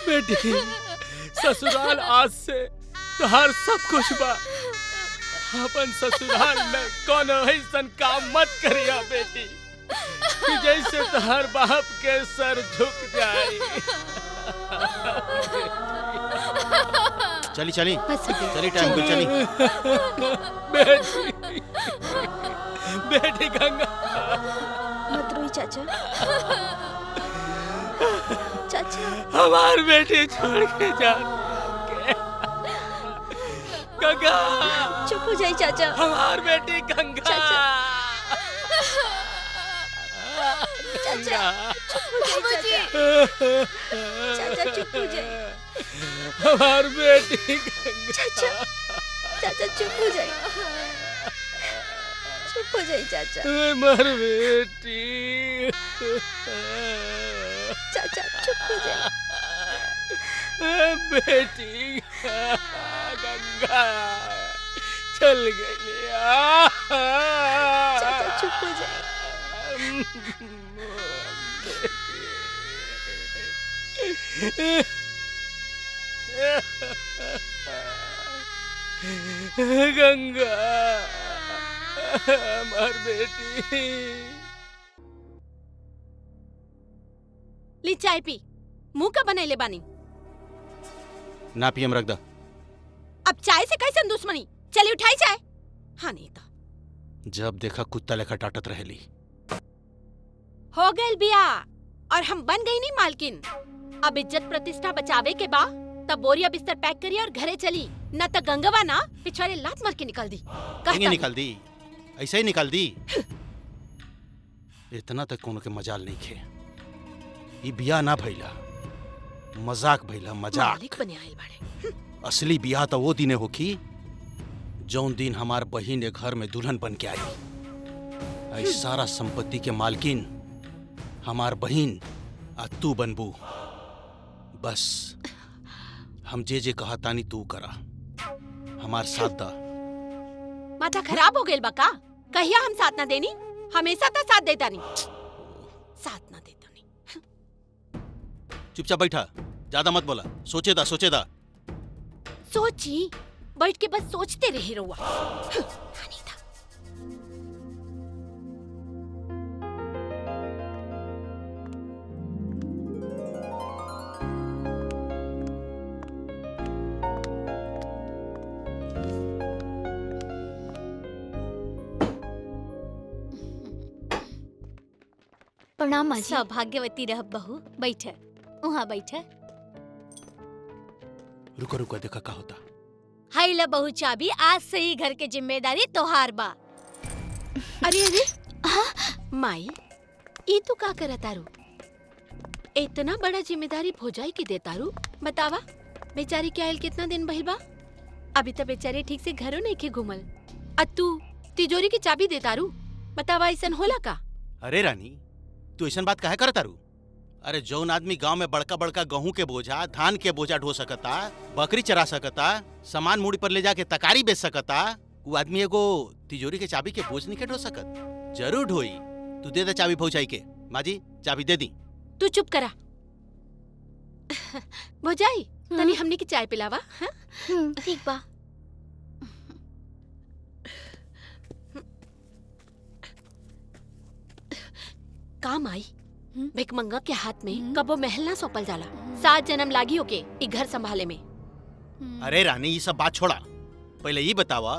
बेटी ससुराल आज से तोहार सब कुछ बा। अपन ससुराल में कौन ऐसन काम मत करिया बेटी कि जैसे तोहार बाप के सर झुक जाए। चली चली चली टाइम को चली। बेटी बेटी गंगा मत रोई चाचा। चाचा हमार बेटी छोड़ के जा गंगा। चुप हो जाइए चाचा। हमार बेटी गंगा। चाचा चुप हो जाइए चाचा। चाचा चुप हो जाइए। हमार बेटी गंगा। चाचा चाचा चुप हो जाइए। चुप हो जाइए चाचा। हमार बेटी। चाचा चुप हो जाइए। बेटी गंगा चल गई। चाचा चुप हो जाइए। गंगा हमार बेटी। ली चाय पी। मुंह का बनैले बानी। ना पियम रख दा। अब चाय से कैसन दुश्मनी? चली उठाई चाय। हाँ नहीं तो जब देखा कुत्ता लेखा टाटत रहेली। हो गए बिया और हम बन गई नहीं मालकिन। अब इज्जत प्रतिष्ठा बचावे के बा तब बोरिया बिस्तर पैक करी और घरे चली। न तो गंगवा ना पिछवाड़े लात मार के निकल दी। कहीं निकल दी, ऐसे ही निकल दी। इतना तक कोनो के मजाल नहीं खे। ई बिया ना भइला, मजाक भइला, मजाक। मालिक बने आइल बाड़े। असली बिया तो वो दिने होखी जौन दिन हमार बहिन ने घर में दुल्हन बन के आई। आई सारा संपत्ति के मालकिन हमार बहिन आ तू बनबू। बस हम जे कहा तानी तू करा। हमार साथ दा। माथा खराब हो गइल बा का? कहिया हम साथ ना देनी? हमेशा तो साथ देता नहीं। साथ ना देता नहीं। चुपचाप बैठा, ज्यादा मत बोला। सोचे दा, सोचे दा। सोची बैठ के बस सोचते रहे रहुआ। प्रणाम माँ जी। सौभाग्यवती रह बहू। बैठ वहाँ बैठ। रुको रुको, देखा का होता। हाय ला बहू चाबी। आज से ही घर के जिम्मेदारी तोहार बा। अरे अरे माई ये तू का करत तारू? इतना बड़ा जिम्मेदारी भोजाई के दे तारू? बतावा बेचारी के आयल कितना दिन बहिल बा? अभी तो बेचारी ठीक से घरों नहीं के घूमल। तू तिजोरी की चाबी दे तारू? बतावा ऐसन होला का? अरे रानी तू ऐसा बात काहे करत तारू? अरे जौन आदमी गांव में बड़का बड़का गेहूं के बोझा, धान के बोझा ढो सकता, बकरी चरा सकता, सामान मूड़ी पर ले जाके तकारी बेच सकता, वो आदमी एगो तिजोरी के चाबी के बोझ नहीं के ढो सकत? जरूर ढोई। तू दे दे चाबी भौजाई के। माँ जी चाबी दे दी। तू चुप करा। भौजाई तनी हमने की चाय पिलावा। ठीक बा। काम आई भिकमंगा के हाथ में कबो महल ना सौंपल जाला। 7 जन्म लागी होके ई घर संभाले में। अरे रानी ये सब बात छोड़ा, पहले ये बतावा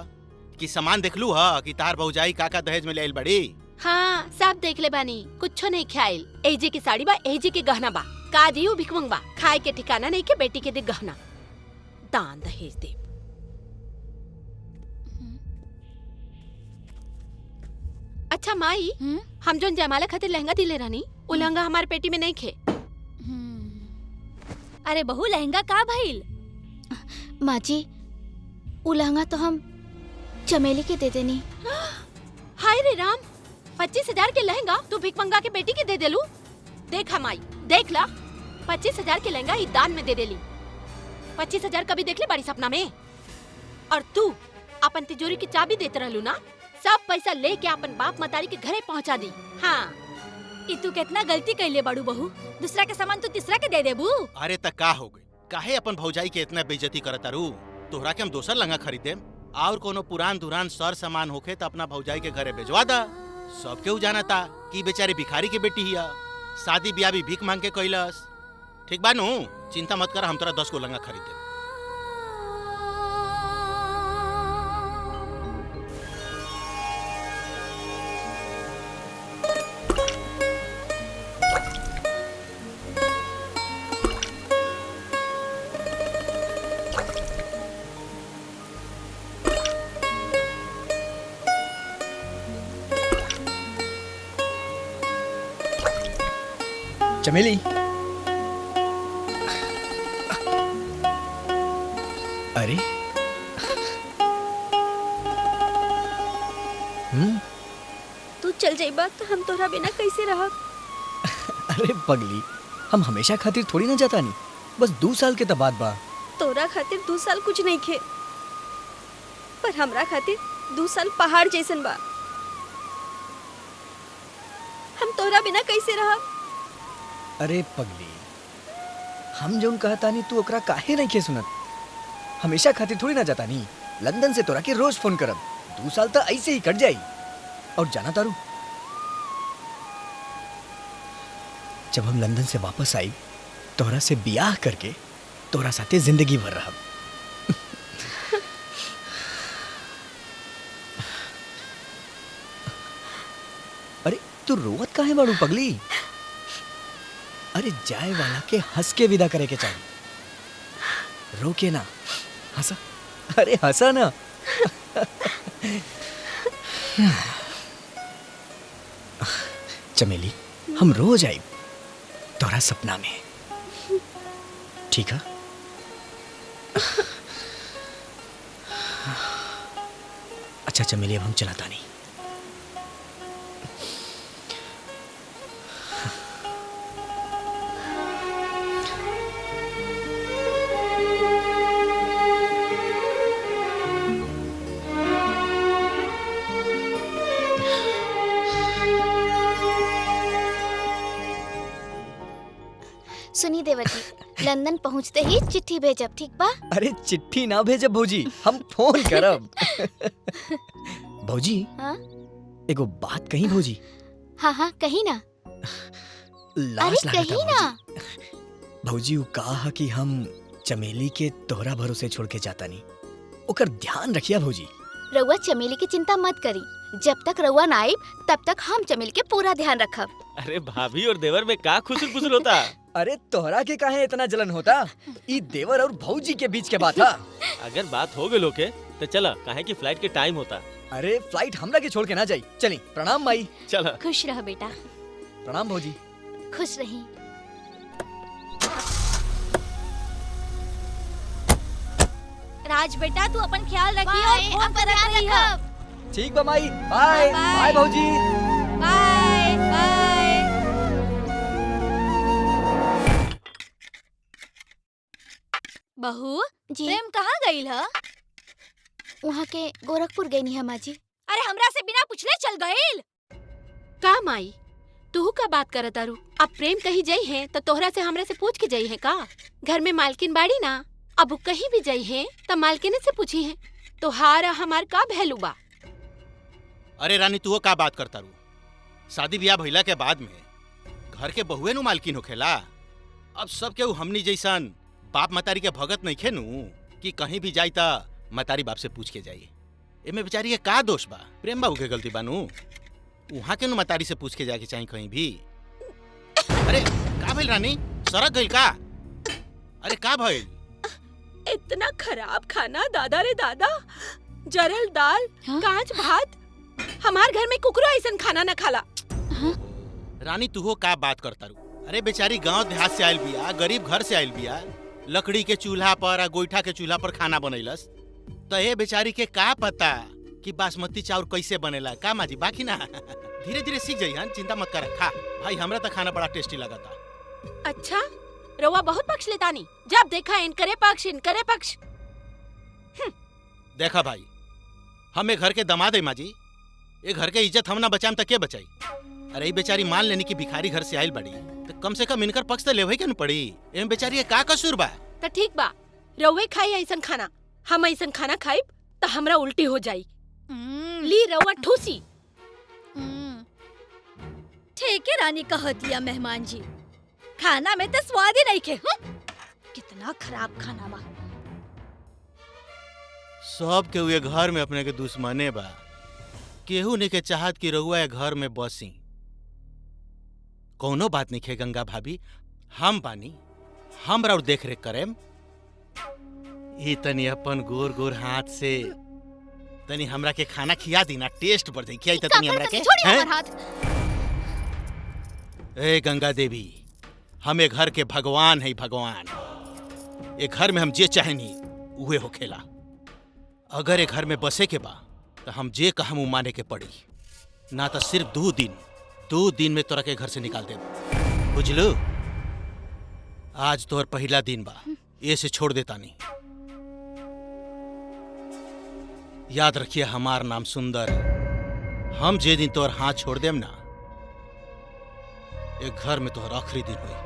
कि सामान देख लू हा कि तार भौजाई काका दहेज में ले आइल बड़ी? हाँ सब देख ले बानी, कुछो नहीं ख्याल। एजी की साड़ी बा, एजी के गहना बा। का दियो भिकमंग बा, खाए के ठिकाना नहीं के बेटी के दे गहना। दान दहेज दे। अच्छा माई हम जोन जयमाला खातिर लहंगा दिले रहनी वो लहंगा हमारे पेटी में नहीं खे। अरे बहू लहंगा का भइल? माँ जी वो लहंगा तो हम चमेली के दे देनी। हाय रे राम, 25,000 के लहंगा तू भिकमंगा के बेटी के दे देलू? देखा माई देख ला, 25,000 के लहंगा ही दान में दे देली। 25,000 कभी देख ले बड़ी सपना में? और तू अपन तिजोरी की चाबी देते रहलू ना, सब पैसा लेके अपन बाप मतारी के घरे पहुंचा दी। हाँ ई तू कितना गलती कैले बाड़ू बहू, दूसरा के सामान तू तीसरा के दे देबू। अरे त का हो गई, काहे अपन भौजाई के इतना बेइज्जती करत तारू? तोहरा के हम दोसर लंगा खरीदे और कोनो पुरान दुरान सर सामान होखे त अपना भौजाई के घरे भेजवा दा। सबके उ जानता कि बेचारी भिखारी के बेटी हिया, शादी ब्याह भी भीख मांग के कैलस। ठीक बा नु, चिंता मत कर, हम तोरा 10 गो लंगा खरीदे। चमेली, अरे तू चल जाइबा तो हम तोरा बिना कैसे रहब? अरे पगली, हम हमेशा खातिर थोड़ी ना जाता नहीं, बस 2 साल के बाद बा। तोरा खातिर 2 साल कुछ नहीं खे, पर हमरा खातिर 2 साल पहाड़ जैसन बा। हम तोरा बिना कैसे रहब? अरे पगली, हम जौन कहता नहीं तू ओकरा काहे नहीं के सुनत? हमेशा खातिर थोड़ी ना जाता नहीं, लंदन से तोरा के रोज फोन करब। 2 साल तो ऐसे ही कट जाई। और जाना तारू, जब हम लंदन से वापस आई तोरा से बियाह करके तोरा साथे जिंदगी भर रहब। अरे तू रोवत काहे बाड़ू पगली? अरे जाए वाला के हंस के विदा करे के चाहिए, रो के ना, हंसा। अरे हंसा ना। चमेली, हम रोज आए तोरा सपना में, ठीक है? अच्छा चमेली, अब हम चलाता नहीं। सुनी देवर जी, लंदन पहुंचते ही चिट्ठी भेजब, ठीक बा? अरे चिट्ठी ना भेजब भौजी, हम फोन करब। भौजी, हाँ? एगो बात कही भौजी। हाँ हाँ कही ना। लाज अरे लागता कही ना। भौजी उ कहा कि हम चमेली के तोहरा भरोसे छोड़ के जाता नहीं, ओकर ध्यान रखिया भौजी। रउआ चमेली की चिंता मत करी, जब तक रउआ ना आइब तब तक हम चमेली के पूरा ध्यान रखब। अरे भाभी और देवर में का खुसुर फुसुर होता? अरे तोहरा के काहे इतना जलन होता? ई देवर और भौजी के बीच के बात है। अगर बात हो गई लोके तो चला, काहे कि फ्लाइट के टाइम होता। अरे फ्लाइट हमरा के छोड़ के ना जाई। चली, प्रणाम माई। चला। खुश रह बेटा। प्रणाम भौजी। खुश रही। राज बेटा, तू अपन ख्याल रखी बाय, और फोन अपन करत ध्यान रही रखब। ठीक बा माई, बाय बाय भौजी। Bye bye. बहू जी प्रेम कहाँ गई है? वहाँ के गोरखपुर गई है माँ जी। अरे हमरा से बिना पूछले चल गईल। का माई, तू का बात करत तारू? अब प्रेम कहीं जाई है तो तोहरा से हमरा से पूछ के जाई है का? घर में मालकिन बाड़ी ना, अब कहीं भी जाई है तो मालकिन से पूछी है। तोहार हमार का भैलू बा? अरे रानी, तू का बात करता रू? शादी ब्याह भइला के बाद में घर के बहुए नु मालकिन होखेला। अब सब केहू हमनी जैसन बाप मतारी के भगत नहीं खे नु कि कहीं भी जाई ता मतारी बाप से पूछ के जाई। एमे बेचारी के का दोष बा? प्रेम बाबू के गलती बानू, वहाँ के नु मतारी से पूछ के जाके चाहिए कहीं भी। अरे का भइल रानी, सड़क गइल का? अरे का भइल? इतना खराब खाना दादा रे दादा, जरल दाल, कांच भात। हमार घर में कुकरो ऐसन खाना न खाला। रानी तू का बात करता रू? अरे बेचारी गांव देहात से आयल बिया, गरीब घर से आयल बिया, लकड़ी के चूल्हा पर गोईठा के चूल्हा पर खाना बनैलस। तो ये बेचारी के का पता कि बासमती चाउर कैसे बनेला? का माजी बाकी ना धीरे धीरे सीख जाई हन, चिंता मत कर। खा भाई, हमरा तो खाना बड़ा टेस्टी लगता। अच्छा, रउआ बहुत पक्ष लेतानी, जब देखा इनकरे पक्ष। देखा भाई, हमें घर के दामाद है माजी, ये घर के इज्जत हम ना बचाएम त के बचाई? अरे ई बेचारी मान लेनी कि भिखारी घर से आइल बड़ी तो कम से कम इनकर पक्ष तो लेवे के न पड़ी। एम बेचारी ये का कसूर बा? तो ठीक बा, रउवे खाई ऐसन खाना, हम ऐसन खाना खाइब तो हमरा उल्टी हो जाई। ली रउआ ठूसी। ठीक है रानी कहतिया मेहमान जी, खाना में तो स्वाद ही नहीं खे। कितना खराब खाना बा। सब के हुए घर में अपने के दुश्मने बा, केहू ने के चाहत कि रहुआ घर में बसी। कोनो बात नहीं खे गंगा भाभी, हम बानी, हम और देख रेख करेम। ई तनी अपन गोर गोर हाथ से तनी हमरा के खाना खिया दी ना, टेस्ट बढ़ जाई। खियाई त तनी हमरा के। छोड़िए हमर हाथ। ए गंगा देवी, हम ए घर के भगवान है, भगवान। ए घर में हम जे चाहेनी उहे होखेला। अगर ए घर में बसे के बा तो हम जे कहम उ माने के पड़ी, ना तो सिर्फ 2 दिन में तोरा के घर से निकाल देब, बुझलू? आज तोहर पहला दिन बा, ये से छोड़ देता नहीं। याद रखिए हमार नाम सुंदर। हम जे दिन तोहर हाथ छोड़ देम ना, एक घर में तोहर आखिरी दिन हुई।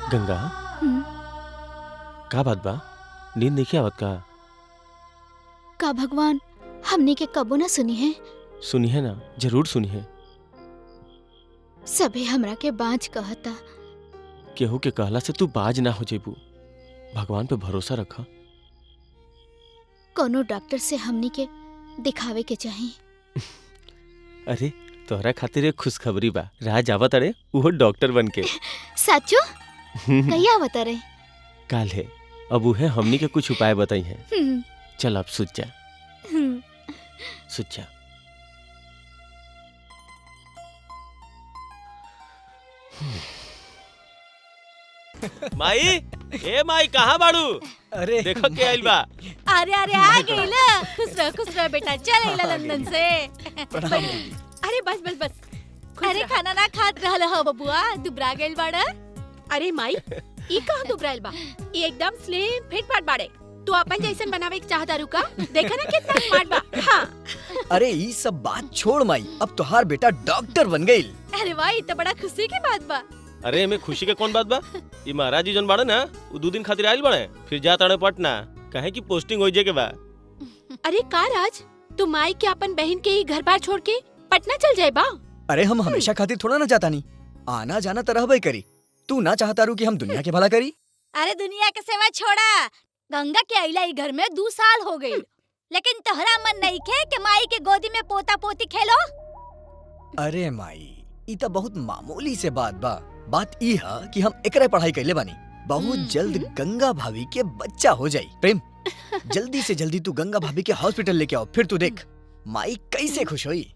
गंगा, का बात बा? नींद नहीं आवत का भगवान हमने के कबो ना सुनी है? सुनी है ना, जरूर सुनी है। सभे हमरा के बाज कहता। केहू के कहला से तू बाज ना हो जेबू। भगवान पे भरोसा रखा। कोनो डॉक्टर से हमनी के दिखावे के चाहिए। अरे तोहरा खातिर एक खुशखबरी बा। राज आवत अरे वो डॉक्टर बन के। सचो? कहिया बता रहे? काल है। अब उहे हमनी के कुछ उपाय बताई हैं। चल अब सुत जा, सुत जा। माई, ए माई कहाँ बाड़ू? अरे देखो के आइल बा। अरे अरे आ गई ला। खुश रह बेटा, चल आइला लंदन से। अरे बस बस बस। अरे खाना ना खात रहल हो बबुआ, दुबरा गइल बाड़ा। अरे माई, ई कहाँ दुबराइल बा? ई एकदम स्लिम फिट फाट बाड़े। तू अपन जैसन बनावे के चाहता रुका? देखा ना कितना स्मार्ट बा। हाँ। अरे ई सब बात छोड़ माई, अब तोहार बेटा डॉक्टर बन गइल। अरे वाह, ये तो बड़ा खुशी की बात बा। अरे हमें खुशी के कौन बात बा? ये महाराज जी जन बाड़े ना, वो 2 दिन खातिर आइल बाड़े, फिर जा ताड़े पटना, कहे की पोस्टिंग हो जाए के बा। अरे का राज, तू माई के अपन बहन के ही घर बार छोड़ के पटना चल जाए बा? अरे हम हमेशा खातिर थोड़ा ना जाता नहीं, आना जाना तो रहबे करी। तू ना चाहता रू कि हम दुनिया के भला करी? अरे दुनिया के सेवा छोड़ा, गंगा के अइला ई घर में 2 साल हो गई, लेकिन तोहरा मन नहीं खे कि माई के गोदी में पोता पोती खेलो? अरे माई, ई तो बहुत मामूली से बात बा। बात ई है कि हम एकरे पढ़ाई कैले बानी। बहुत जल्द गंगा भाभी के बच्चा हो जाई। प्रेम, जल्दी से जल्दी तू गंगा भाभी के हॉस्पिटल लेके आओ, फिर तू देख माई कैसे खुश होई।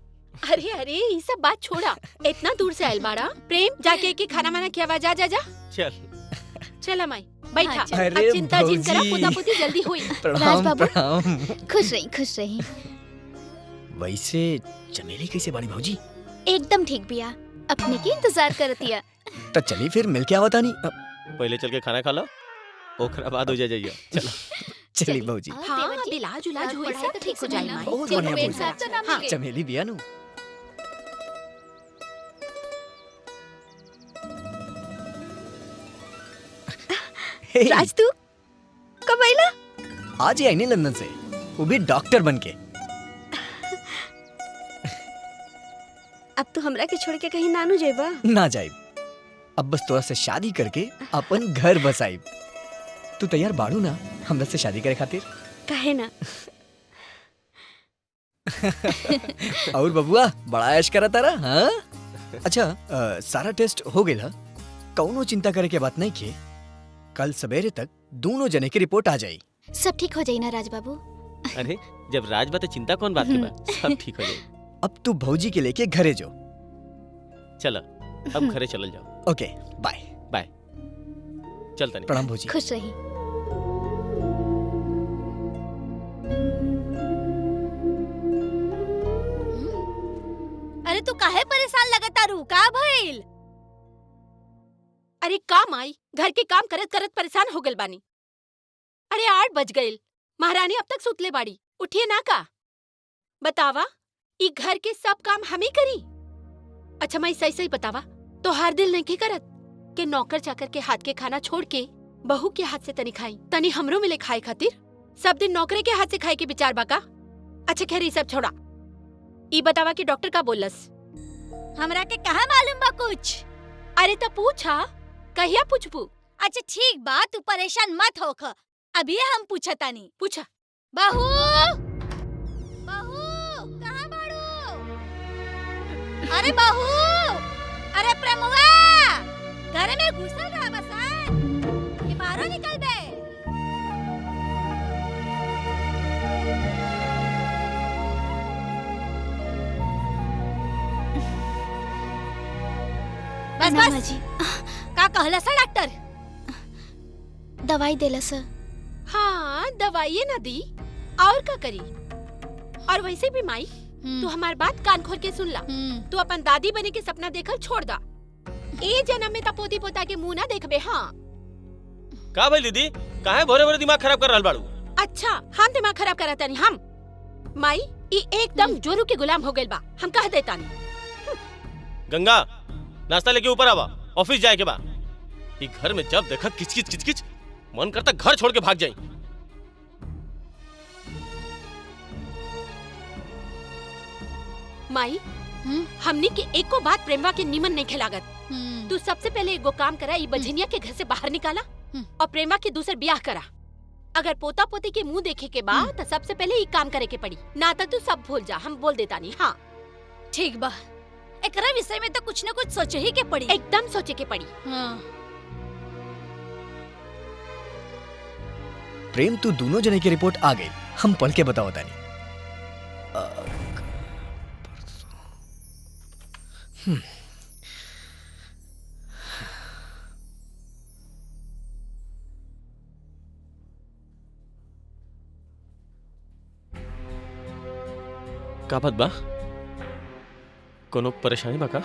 अरे अरे ये सब बात छोड़ा, इतना दूर से आइल बाड़ा। प्रेम, जाके के खाना वाना खियावा। जा जा जा। चल चला माई, बैठा। अरे अब चिंता जिन करा, भौजी। पोता पोती जल्दी हुई। प्रणाम बाबू। प्रणाम। खुश रही, खुश रही। वैसे चमेली कैसे बाड़ी भौजी? एकदम ठीक बिया, अपने की इंतजार करतिया। तो चली फिर मिल के आवता नहीं। पहले चल के खाना खा लो, ओकरा बाद हो जाइए। चलो चली भौजी। हाँ, अब इलाज उलाज हुई से तो ठीक हो जाए माई। बहुत चल, बढ़िया पेट भौजी। साफ तो ना मिले। चमेली बिया नु। राज तू कब आइला? आज ही आई नहीं लंदन से, वो भी डॉक्टर बन के। अब तू हमरा के छोड़ के कहीं नानू जेबा? ना जाइब, अब बस तोरा से शादी करके अपन घर बसाइब। तू तैयार बाड़ू ना हमरा से शादी करे खातिर? काहे ना? और बबुआ बड़ा ऐश करा तारा हाँ? अच्छा सारा टेस्ट हो गया, कौनो चिंता करे के बात नहीं के। कल सवेरे तक दोनों जने की रिपोर्ट आ जाई। सब ठीक हो जाई ना राज बाबू? अरे जब राज बात चिंता कौन बात के बा, सब ठीक हो जाए। अब तू भौजी के लेके घरे जो। चलो अब घरे चल जाओ। ओके बाय। बाय। चलता नहीं। प्रणाम भौजी। खुश रही। अरे तू काहे परेशान लगता रू, का भइल? अरे काम आई, घर के काम करत करत परेशान हो गल बानी। अरे 8 बज गइल, महारानी अब तक सुतले बाड़ी, उठिए ना का। बतावा ई घर के सब काम हम ही करी? अच्छा माई सही सही बतावा, तो हर दिल नहीं करत के नौकर चाकर के हाथ के खाना छोड़ के बहू के हाथ से तनी खाई, तनी हमरो मिले खाए खातिर। सब दिन नौकरे के हाथ से खाए के विचार बाका। अच्छा खैर ये सब छोड़ा, ई बतावा कि डॉक्टर का बोलस? हमरा के कहाँ मालूम बा कुछ? अरे तो पूछा, कहिया पूछबू? अच्छा ठीक बा, तू परेशान मत होख, अभी हम पूछतानी। पूछा। बहू बहू कहाँ बाड़ू? अरे बहू, अरे प्रेमवा घर में घुसल रहा बसन, ये बाहर निकल बे। बस बस का कहला सा डॉक्टर? दवाई देला सर। हाँ दवाई ना दी और का करी। और वैसे भी माई तू हमार बात कान खोल के सुन ला। तू अपन दादी बने के सपना देखल छोड़ दा। ए जन्म में ता पोती पोता के मुंह ना देखबे। हाँ का भाई दीदी, काहे भोरे भोरे दिमाग खराब कर रहल बाड़ू? अच्छा हम दिमाग खराब करता नहीं हम? माई ई एकदम जोरू के गुलाम हो गइल बा, हम कह देता नहीं। गंगा नाश्ता लेके ऊपर आवा, ऑफिस जाए के बा। ये घर में जब देखा किचकिच किचकिच, मन करता घर छोड़ के भाग जाए। माई हमनी के एको बात प्रेमवा के निमन नहीं खिलागत। तू सबसे पहले एगो काम करा, ई बझनिया के घर से बाहर निकाला और प्रेमा के दूसर ब्याह करा। अगर पोता पोती के मुंह देखे के बाद तो सबसे पहले ई काम करे के पड़ी, ना तो तू सब भूल जा, हम बोल देता नहीं। हाँ ठीक बा, एकरा विषय में तो कुछ न कुछ सोचे ही के पड़ी। एकदम सोचे के पड़ी। हाँ। प्रेम तू दोनों जने की रिपोर्ट आ गई, हम पढ़ के बताओ तानी। का बात बा? कोनो परेशानी बा का?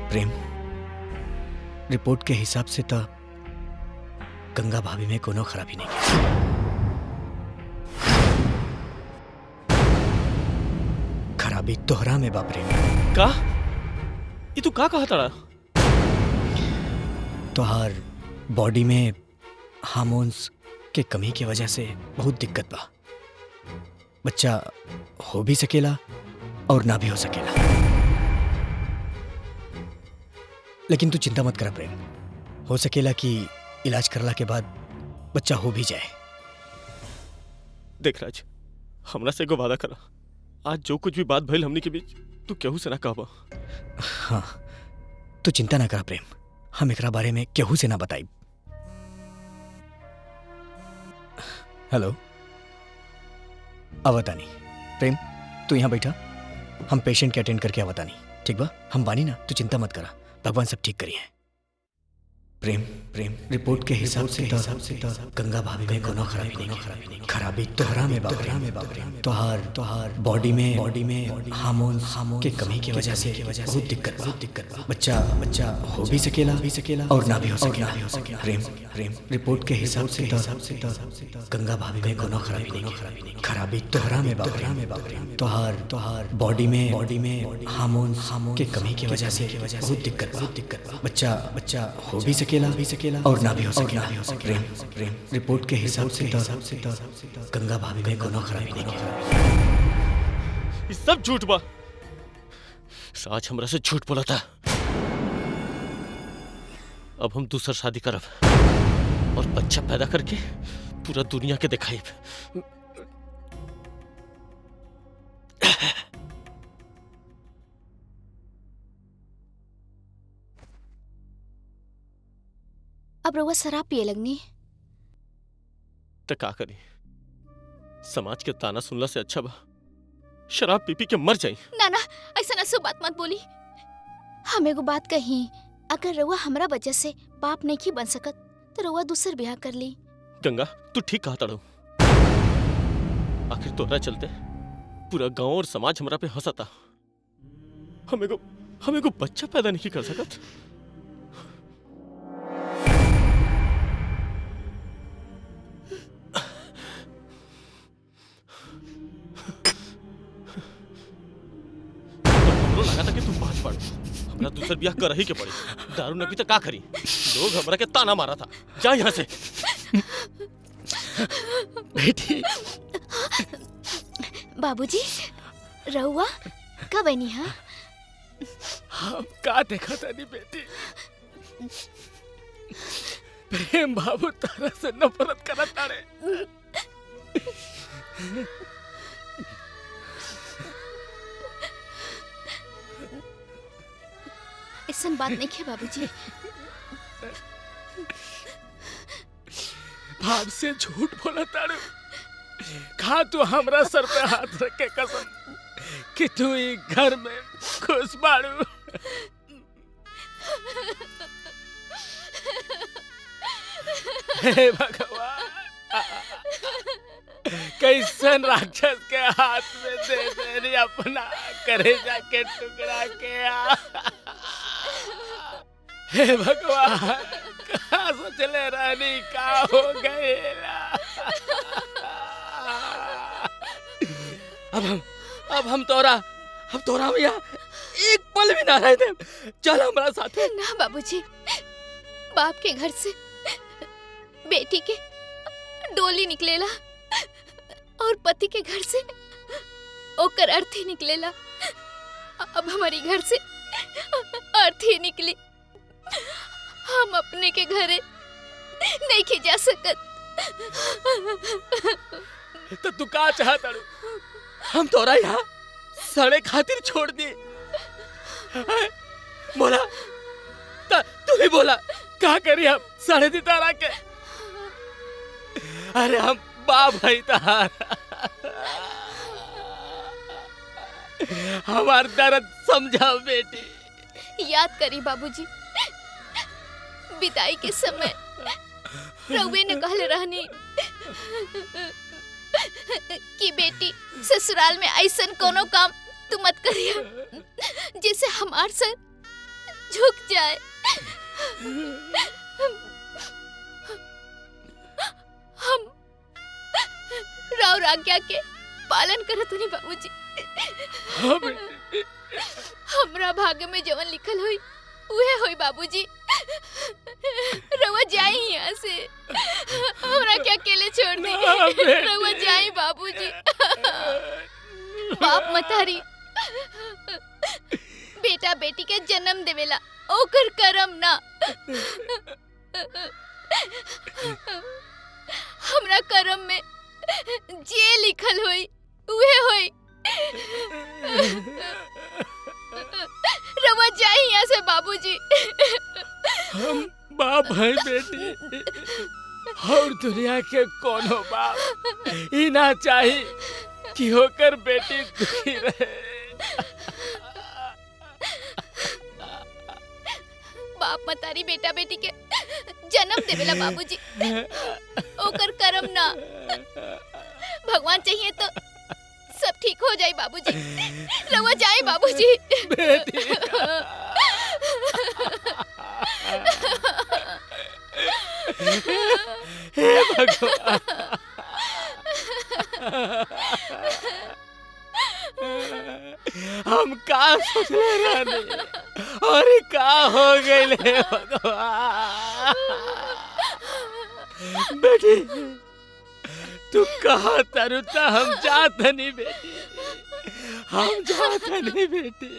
प्रेम रिपोर्ट के हिसाब से तो गंगा भाभी में कोनो खराबी नहीं है। खराबी तोहरा में बा प्रेम। का? ये तू का कहा तड़ा? तोहार बॉडी में हार्मोन्स के कमी की वजह से बहुत दिक्कत बा। बच्चा हो भी सकेला और ना भी हो सकेला। लेकिन तू चिंता मत कर प्रेम, हो सकेला कि इलाज करला के बाद बच्चा हो भी जाए। देख राज, हमरा से एगो वादा करा, आज जो कुछ भी बात भइल हमनी के बीच तू केहू से ना कहबा। हाँ तू चिंता ना कर प्रेम, हम एकरा बारे में केहू से ना बताई। हेलो आवतानी। प्रेम तू यहाँ बैठा, हम पेशेंट के अटेंड करके आवतानी, ठीक बा? हम बानी ना, तू चिंता मत करा, भगवान सब ठीक करिए। प्रेम प्रेम रिपोर्ट के हिसाब से गंगा भाभी में कोनो खराबी नहीं। खराबी तोहरा में बा। तोहार बॉडी में हार्मोन्स के कमी की वजह से बहुत दिक्कत बा। बच्चा हो भी सकेला और ना भी हो सकेला। प्रेम रिपोर्ट के हिसाब से गंगा भाभी में कोनो खराबी नहीं। खराबी तोहरा में बा। तोहार बॉडी में हार्मोन्स के कमी की वजह से बहुत दिक्कत बा। बच्चा हो भी सकेला और ना भी हो सकेला। प्रेम रिपोर्ट के हिसाब से तो गंगा भाभी में कोनो खराबी नहीं है। ये सब झूठ बा। राज हमरा से झूठ बोला था। अब हम दूसरा शादी करब और बच्चा पैदा करके पूरा दुनिया के दिखाई। अब रउआ शराब पिए लगनी। तो का करी, समाज के ताना सुनला से अच्छा बा शराब पी पी के मर जाई। ना ना, ऐसा ना बात मत बोली। हम एगो बात कही, अगर रउआ हमरा वजह से बाप नहीं की बन सकत तो रउआ दूसर ब्याह कर ली। गंगा तू ठीक कहा तड़ो। आखिर तोहरा चलते पूरा गांव और समाज हमरा पे हंसता। हम एगो बच्चा पैदा नहीं कर सकत। लगा था कि तू बात पड़ हमरा दूसर ब्याह कर ही के पड़ी। दारू न पी तो का करी, लोग हमरा के ताना मारा था। जा यहाँ से। बेटी बाबूजी रउआ कब बनी? हाँ हम का देखा था नी बेटी, प्रेम बाबू तारा से नफरत करत तारे। ऐसन बात नहीं है बाबूजी। भाव से झूठ बोला तारू। खा तू हमरा सर पे हाथ रख के कसम कि तू ई घर में खुश बाड़ू। हे भगवान, कैसन राक्षस के हाथ में दे देनी अपना करेजा के टुकड़ा के। हे भगवान, कहाँ सोचले रानी का हो गए। अब हम तोरा भैया एक पल भी ना रह दे। चल हमारा साथ। ना बाबूजी, बाप के घर से बेटी के डोली निकलेला और पति के घर से ओकर अर्थी निकलेला। अब हमारी घर से अर्थी निकली। हम अपने के घरे नहीं के जा सकत। तो तू का चाहता रू? हम तोरा यहाँ सड़े खातिर छोड़ दी। बोला तू ही बोला का करी हम सड़े दी तारा के। अरे हम बाप भाई तार, हमार दर्द समझाओ बेटी। याद करी बाबूजी, विदाई के समय रउवे ने कहले रहनी कि बेटी ससुराल में ऐसन कोनो काम तू मत करिया जिससे हमार सर झुक जाए। हम राव आज्ञा के पालन करत नहीं बाबूजी। हमरा भाग्य में जवन लिखल होई उहे होई बाबूजी। रउआ जाई यहाँ से, हमरा के अकेले छोड़ दी। रउआ जाई बाबूजी। बाप मतारी बेटा बेटी के जन्म देवेला, ओकर करम ना। हमरा करम में जे लिखल होई उहे होई। रवा जाई यहाँ से बाबूजी। हम बाप है बेटी, और दुनिया के कोनो बाप ही ना चाही कि होकर बेटी दुखी रहे। बाप मतारी बेटा बेटी के जन्म देवेला बाबूजी, ओकर करम ना। भगवान चाहिए तो सब ठीक हो जाए बाबूजी। रवा जाए बाबूजी। हे भगवान, हम का सोचले रहनी और का हो गइल हे भगवान। बेटी तू कहा तरुता हम जात नहीं बेटी, हम जात नहीं बेटी,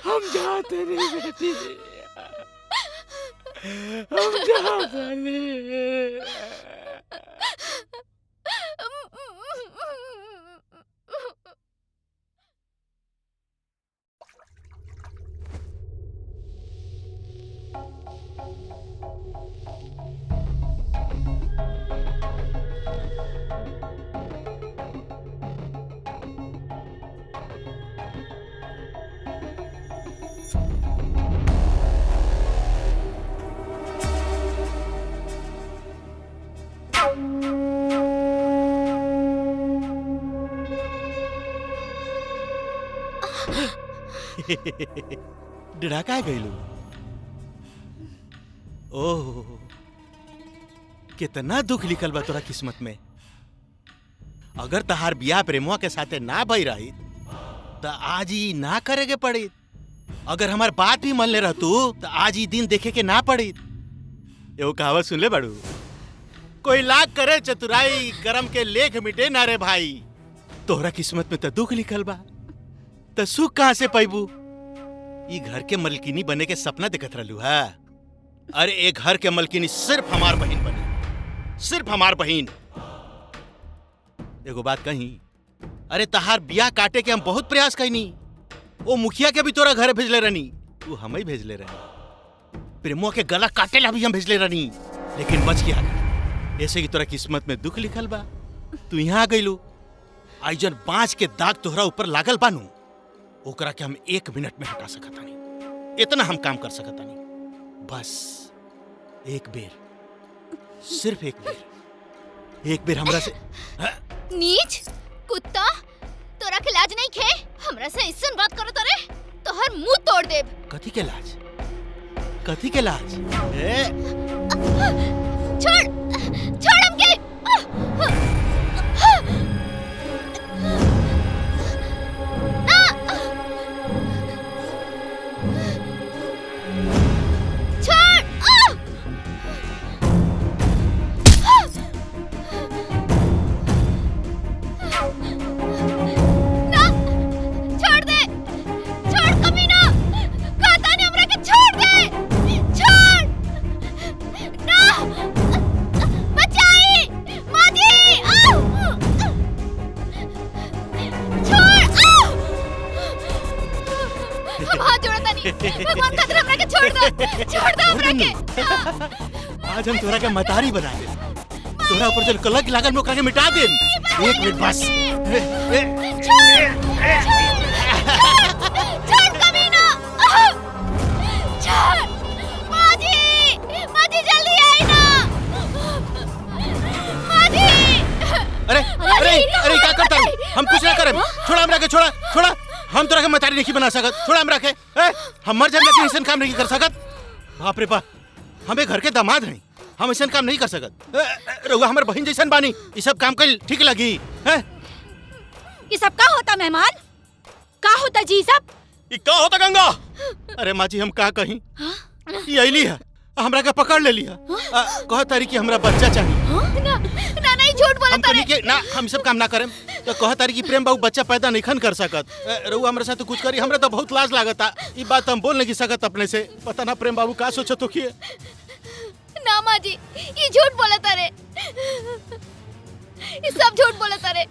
हम जात नहीं बेटी, हम जात नहीं। डरा गईलू? ओह कितना दुख लिखल बा तोरा किस्मत में। अगर तहार बियाह प्रेमुआ के साथे ना भई रही तो आज ही ना करे के पड़ी। अगर हमार बात भी मान ले रहतू तो आज ही दिन देखे के ना पड़ी। एगो कहावत सुन ले बड़ू, कोई लाख करे चतुराई करम के लेख मिटे ना रे भाई। तोहरा किस्मत में तो दुख लिखल बा तो सुख कहां से पैबू? ई घर के मलकिनी बने के सपना देखत रहलू है। अरे एक घर के मलकिनी सिर्फ हमार बहन बनी, सिर्फ हमार बहन। एगो बात कही, अरे तहार बियाह काटे के हम बहुत प्रयास कईनी। वो मुखिया के भी तोरा घर भेजले रहनी, तू हम ही भेजले रहनी। प्रेमुआ के गला काटे ला भी हम भेजले रहनी, लेकिन बच गया। ऐसे की तोरा किस्मत में दुख लिखल बा, तू यहाँ आ गईलू। आई जन बांस के दाग तोहरा ऊपर लागल बानू, ओकरा के हम 1 मिनट में हटा सकत नहीं। इतना हम काम कर सकत नहीं। बस एक बेर, सिर्फ एक बेर हमरा से। नीच कुत्ता, तोरा के लाज नहीं खे? हमरा से ऐसन बात करत रे तो हर मुंह तोड़ देब। कथी के लाज? कथी के लाज? छोड़ छोड़ हमके। भगवान खातिर हमरा के छोड़ दो हमरा के। आज हम तोरा के मतारी बना दे, तोरा ऊपर जो कलंक लागल में ओकरा के मिटा दे। 1 मिनट बस। छोड़ कमीना, छोड़। माजी, माजी जल्दी आई ना। माजी। अरे क्या करता है? हम कुछ ना करें। छोड़ा हमरा के, छोड़ा। हम तोरा के मतारी नहीं बना सकत। छोड़ा हमरा के। हम मर जाए लेकिन ऐसा काम नहीं कर सकत। बाप रे बाप, हमें घर के दामाद हैं, हम ऐसा काम नहीं कर सकत। रहुआ हमारे बहन जैसन बानी, ये सब काम कर ठीक लगी है? ये सब का होता मेहमान? का होता जी सब? ये का होता गंगा? अरे माँ जी हम का कहीं, ये अइली है हमरा के पकड़ ले लिया। कह तारी कि हमरा बच्चा चाहिए। ना नहीं झूठ बोला तारे। ना हम सब काम ना करें तो कह तारी कि प्रेम बाबू बच्चा पैदा नहीं खन कर सकत। रहुआ हमरा साथ कुछ करी, हमरा तो बहुत लाज लागता। ये बात हम बोल नहीं सकत अपने से। पता ना प्रेम बाबू का सोचत हो कि ना माँ जी ये झूठ बोला तारे, ये सब झूठ बोला तारे।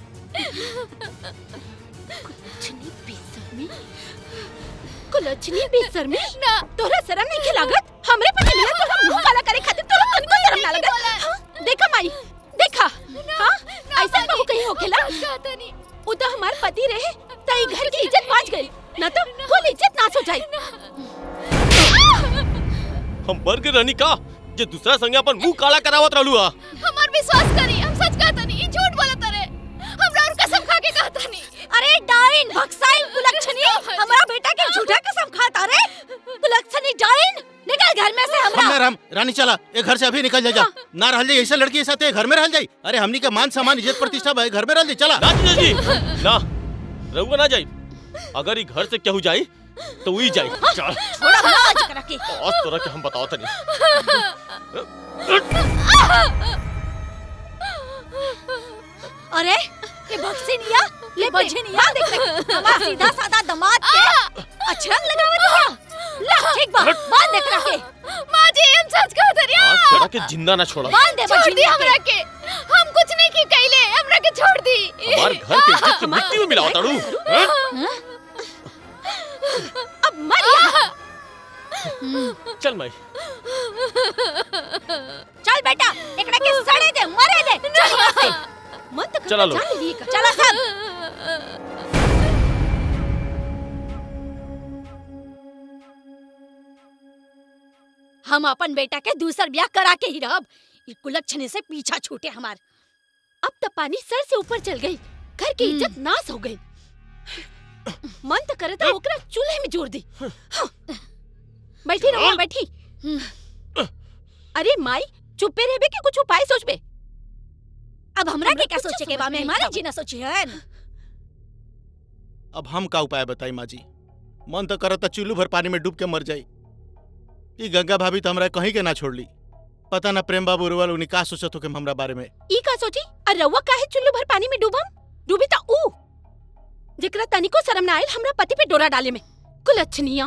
कुलच्छनी बेशर्मी ना, तोरा शर्म नहीं के लागत? हमरे पति मिला तोरा मुंह काला करे खातिर तोरा तनको शर्म ना लागत? देखा माई, देखा हां ऐसा बहू कहीं होखेला? उ तो हमार पति रहे तई घर की इज्जत बाज गई, ना तो कुल इज्जत नाश हो जाई। हम मर गए रानी का जे दूसरा संगे अपन मुंह काला करावत रहलू हा। हमार विश्वास करी, हम सच कहता नहीं, झूठ बोला तारे। हमरा और कसम खा के कहता नहीं। अरे डाइन भक्साइन कुलच्छनी, हमारा बेटा के झूठा कसम खाता रे। कुलच्छनी डाइन, निकल घर में से हमरा। रानी चला, ये घर से अभी निकल जा। ना रह जाए ऐसा लड़की के साथ घर में रह जाए। अरे हमनी के मान सम्मान इज्जत प्रतिष्ठा घर में रह जाए। चला ना रहुआ ना जाई। अगर ये घर से केहू जाई तो वही जाए। चल छोड़ा ना आज करा के। आज तोरा के हम बताओ तनी। अरे ये भक्सिनिया, ये बजनिया देख ले हमारा सीधा साधा दामाद के अछरंग लगावत है। ला ठीक बा बांध देख रखे। माँ जी हम सच कह दरिया। आज तोरा के जिंदा ना छोड़ा। बांध दे छोड़ दी हमरा के। हम कुछ नहीं की कइले, हमरा के छोड़ दी। हमार घर के इज्जत के मिट्टी में मिलाओ ताड़ू। अब मर जा। चल माई। चल बेटा एकड़ा के सड़े दे, मरे दे। चल यहाँ से। मत कर। चला लो। चला सब। हम अपन बेटा के दूसर ब्याह करा के ही रहब। ई कुलक्षणी से पीछा छूटे हमार। अब तो पानी सर से ऊपर चल गई, घर की इज्जत नाश हो गई। मन तो करे तो ओकरा चूल्हे में जोड़ दी। बैठी रहो बैठी। अरे माई चुप्पे रहबे के कुछ उपाय सोचबे। अब हमरा के क्या सोचे के बा? मेहमान जी ना सोची है। अब हम का उपाय बताई माँ जी? मन तो करता चुल्लू भर पानी में डूब के मर जाई। ये गंगा भाभी तो हमरा कहीं के ना छोड़ ली। पता ना प्रेम बाबू रुवल उन्हीं का सोचत हो के हमरा बारे में। ई का सोची? और रउआ काहे चुल्लू भर पानी में डूबम? डूबी ता ऊ जेकरा तनिको शर्म ना आइल हमरा पति पे डोरा डाले में। कुलच्छनिया।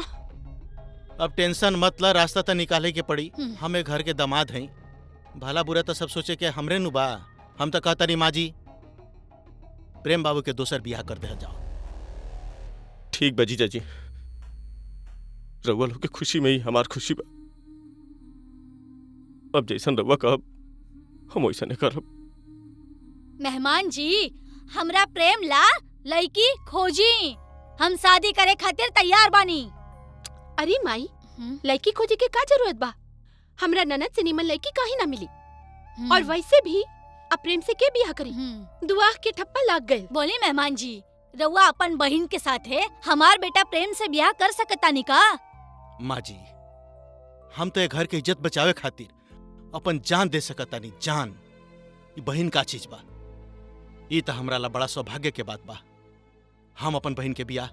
अब टेंशन मत ला, रास्ता तो निकाले के पड़ी। हमें घर के दामाद हैं, भला बुरा तो सब सोचे के हमरे नु बा। हम तो कहता नहीं माँ जी प्रेम बाबू के दोसर बियाह कर दे जाओ। ठीक बा जीजा जी, रउआ लोग के खुशी में ही हमार खुशी बा। अब जैसन रउआ कहब हम वैसा नहीं करब। मेहमान जी हमरा प्रेम ला लड़की खोजी। हम शादी करे खातिर तैयार बानी। अरे माई लड़की खोजे के का जरूरत बा? हमरा ननद से निमन लड़की काहे ना मिली। और वैसे भी अब प्रेम से के बियाह करी? दुआ के ठप्पा लाग गए। बोली मेहमान जी रउआ अपन बहन के साथ है हमार बेटा प्रेम से बियाह कर सकता नहीं का? माँ जी हम तो ये घर के इज्जत बचावे खातिर अपन जान दे सकता नहीं। जान ये बहन का चीज बा। ये तो हमरा ला बड़ा सौभाग्य के बात बा। हम अपन बहन के बियाह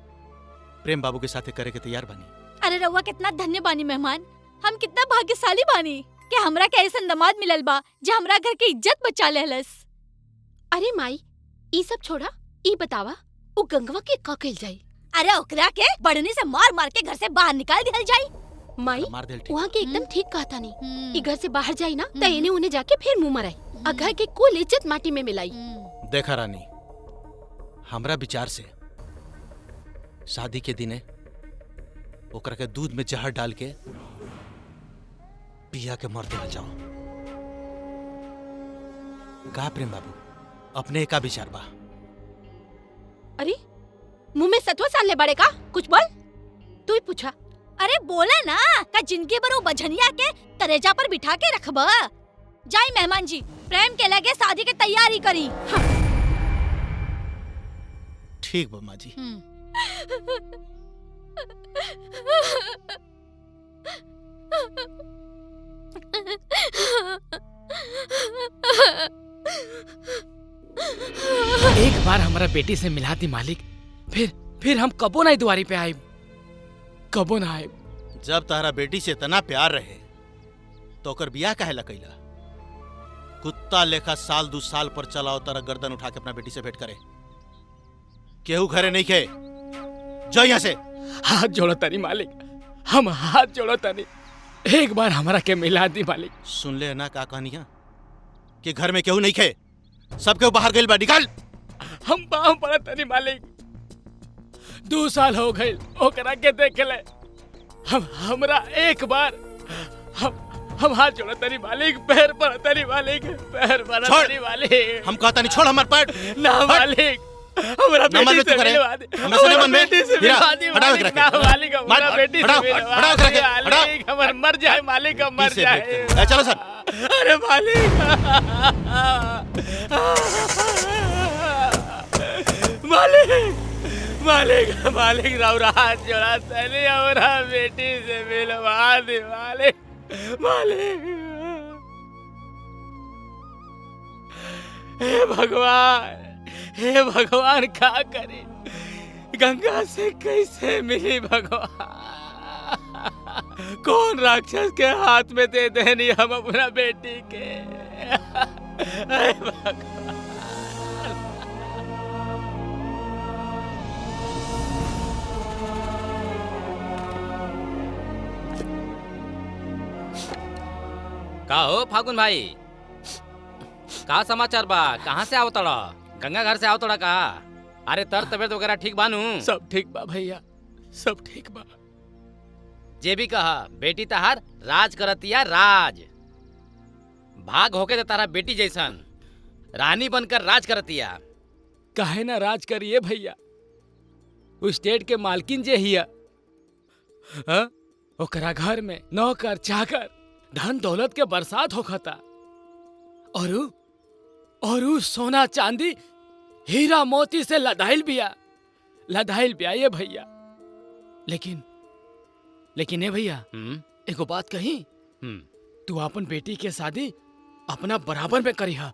प्रेम बाबू के साथे करे के तैयार बानी। अरे रउआ कितना धन्य बानी मेहमान। हम कितना भाग्यशाली बानी कि हमरा के ऐसा दामाद मिलल बा जो हमरा घर के इज्जत बचा लेहलस। अरे माई ई सब छोड़ा, ई बतावा वो गंगवा के का कइल जाई? अरे ओकरा के बड़नी से मार मार के घर से बाहर निकाल दिहल जाई। माई वहाँ के एकदम ठीक कहता नहीं। ई घर से बाहर जाई ना तो इन्हें उन्हें जाके फिर मुंह मराई और घर के कुल इज्जत माटी में मिलाई। देखा रानी हमरा विचार से शादी के दिने ओकरा के दूध में जहर डाल के पिया के मर देवल जाओ। का प्रेम बाबू अपने का विचार बा? अरे मुंह में सत्वा साल ले बड़े का कुछ बोल। तू ही पूछा। अरे बोला ना का जिनके पर वो बझनिया के करेजा पर बिठा के रखबा। जाई मेहमान जी प्रेम के लगे शादी के तैयारी करी। हाँ। ठीक बा माँ जी। एक बार हमारा बेटी से मिला दी मालिक, फिर हम कबो नहीं दुआरी पे आए, कबो ना आए। जब तारा बेटी से इतना प्यार रहे तो ओकर बियाह काहे ला कइला? कुत्ता लेखा साल 2 साल पर चलाओ तारा गर्दन उठा के अपना बेटी से भेंट करे। केहू घरे नहीं खे, जाओ यहाँ से। हाथ जोड़ो तनी मालिक, हम हाथ जोड़ो तनी, एक बार हमारा के मिला दी मालिक। सुन ले ना का कहानियां कि घर में केहू नहीं खे, सब केहू बाहर गइल बा। निकाल। हम पाँव पड़ा तनी मालिक, 2 साल हो गए ओकरा के देखे ले। हमरा एक बार हम हाथ जोड़ो तनी मालिक, पैर पड़ा तनी मालिक, पैर पड़ा तनी मालिक। हम कहता नहीं छोड़ हमार पैर। ना मालिक हमरा बेटी से मिलवा दे, हमरा बेटी से मिलवा दे मालिक। ना मालिक हमरा बेटी से मिलवा दे मालिक, हमर मर जाए मालिक, हम मर जाए। चलो सर। अरे मालिक मालिक मालिक मालिक राउरा हाथ जोड़ा तनी हमरा बेटी से मिलवा दे मालिक। मालिक हे भगवान, हे भगवान का करे गंगा से कैसे मिली भगवान? कौन राक्षस के हाथ में दे देनी हम अपना बेटी के? अरे भगवान। का हो फागुन भाई, का समाचार बा? कहाँ से आवतड़ा? गंगा घर से आवतड़ा का? अरे तर तबियत वगैरह ठीक बानू? सब ठीक बा भैया, सब ठीक बा। जे भी कहा बेटी तहार राज करतिया, राज। भाग होके तो तारा बेटी जैसन रानी बनकर राज करतिया। काहे ना राज करिए भैया, उस स्टेट के मालकिन जे हिया, हाँ? ओकरा घर में नौकर चाकर धन दौलत के बरसात होखता, और उ सोना चांदी हीरा मोती से लदाइल बिया ये भैया। लेकिन ए भैया, एगो बात कही, तू अपन बेटी के शादी अपना बराबर में करिहा,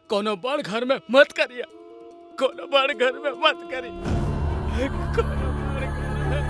कोनो बड़ घर में मत करिया, कोनो बड़ घर में मत करिया, कोनो बड़ घर में।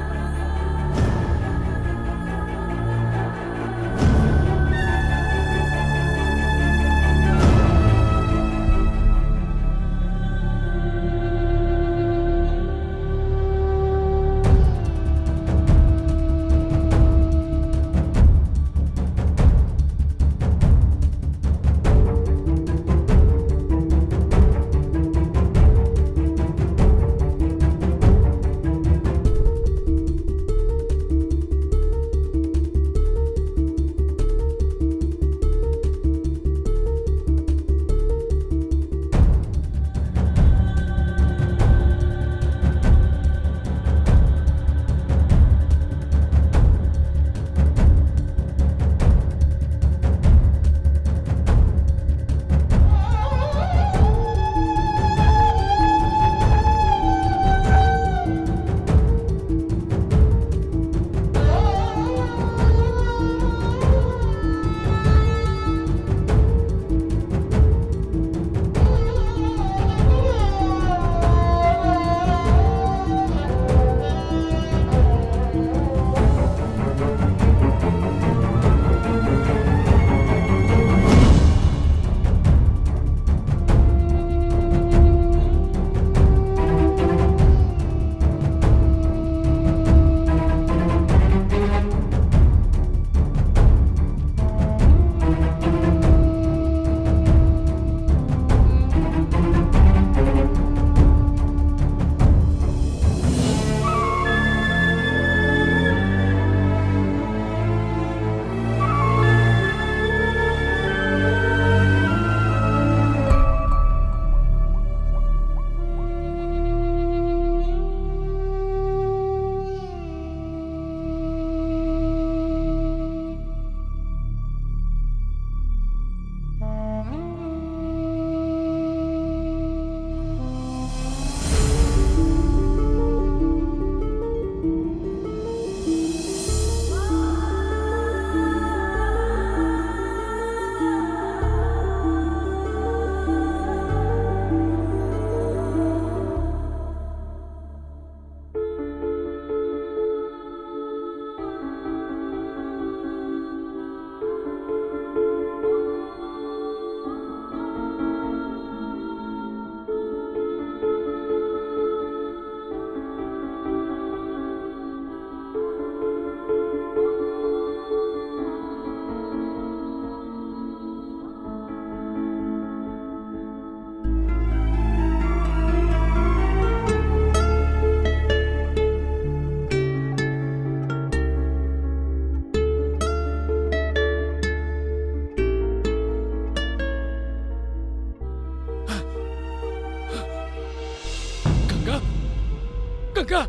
गंगा,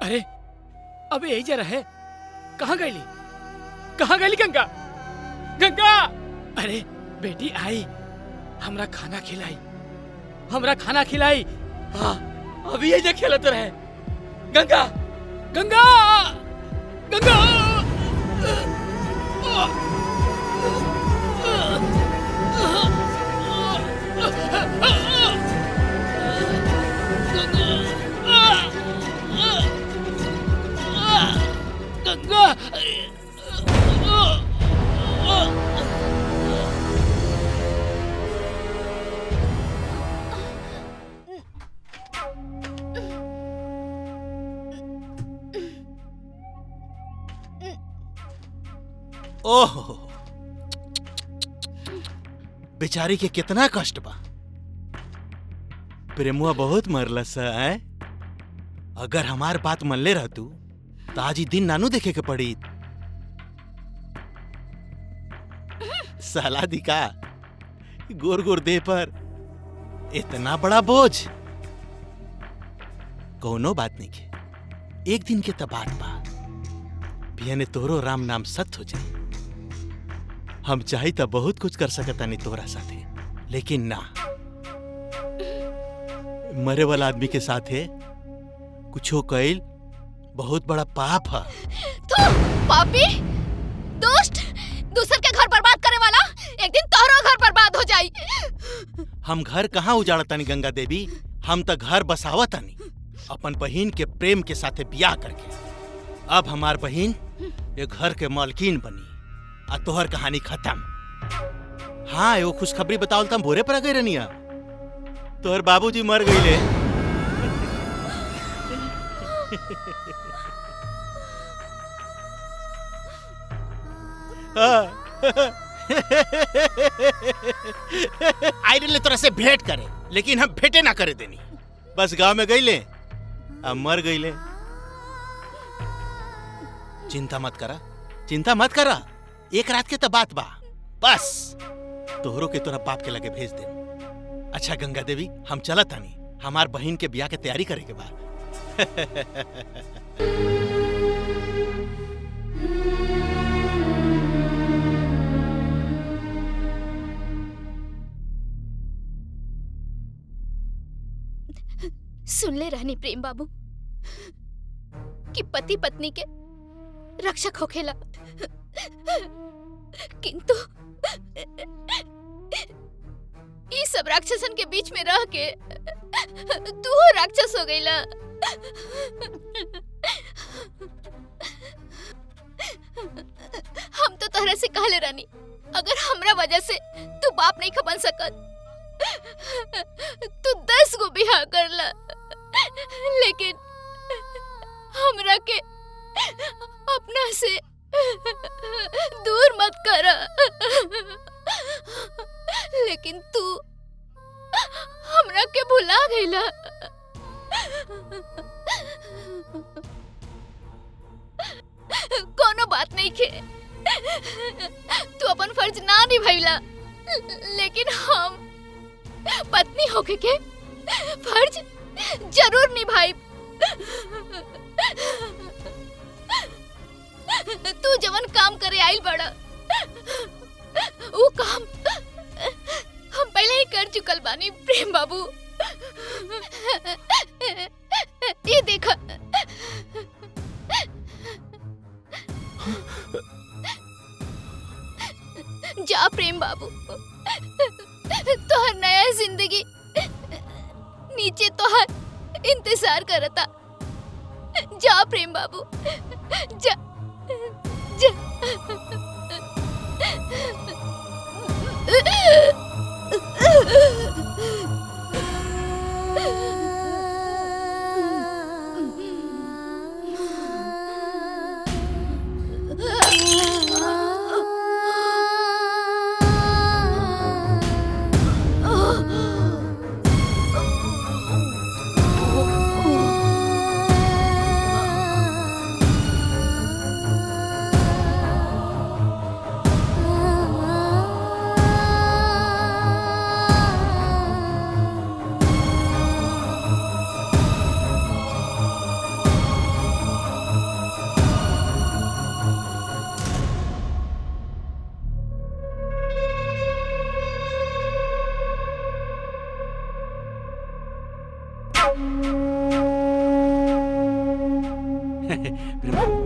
अरे अब यही जरा है, कहाँ गईली गंगा? गंगा, अरे बेटी आई, हमरा खाना खिलाई, हाँ अभी यही खेलत रहे। गंगा गंगा गंगा, ओहो, बेचारी के कितना कष्ट बा। प्रेमुआ बहुत मरलस है। अगर हमार बात मनले रहतू तो आज ही दिन नानू देखे के पड़ी। साला दिका गोर गोर दे पर इतना बड़ा बोझ। कोनो बात नहीं के, एक दिन के त बात बा। बियाने तोरो राम नाम सत्य हो जाए। हम चाही तो बहुत कुछ कर सकता नहीं तोरा साथे, लेकिन ना, मरे वाला आदमी के साथे कुछो कैल बहुत बड़ा पाप है। तू पापी, दुष्ट, दूसर के घर बर्बाद करे वाला, एक दिन तोहरो घर बर्बाद हो जाई। हम घर कहाँ उजाड़तानी गंगा देवी, हम तो घर बसावतानी अपन बहिन के प्रेम के साथे ब्याह करके। अब हमार बहिन ये घर के मालकिन बनी आ तोहर कहानी खत्म। हाँ, एगो खुशखबरी बतावल तुम भोरे पर आ गई रनिया, तोहर बाबूजी मर गईले। आई रहे तोरा से भेंट करे, लेकिन हम भेंटे ना करे देनी। बस गांव में गईले, अब मर गईले। चिंता मत करा, चिंता मत करा, एक रात के तो बात बा। बस तोहरो के तोरा बाप के लगे भेज दे। अच्छा गंगा देवी, हम चलत तानी, हमार बहन के ब्याह के तैयारी करे के बाद। सुन ले रहनी प्रेम बाबू कि पति पत्नी के रक्षक होखेला, किंतु ये सब राक्षसन के बीच में रह के तू राक्षस हो गईला। हम तो तोहरा से कहले रानी, अगर हमरा वजह से तू बाप नहीं बन सकत, तू 10 गो बियाह करला, लेकिन हमरा के अपना से दूर मत करा। लेकिन तू हमरा के भुला गईला। कोनो बात नहीं के, तू अपन फर्ज ना निभाइला, लेकिन हम पत्नी होके के फर्ज जरूर निभाई। तू जवन काम करे आइल बड़ा, वो काम हम पहले ही कर चुकल बानी प्रेम बाबू। ये देखा, जा प्रेम बाबू, तोहर नया जिंदगी नीचे तोहर इंतजार करता। जा प्रेम बाबू, जा जा।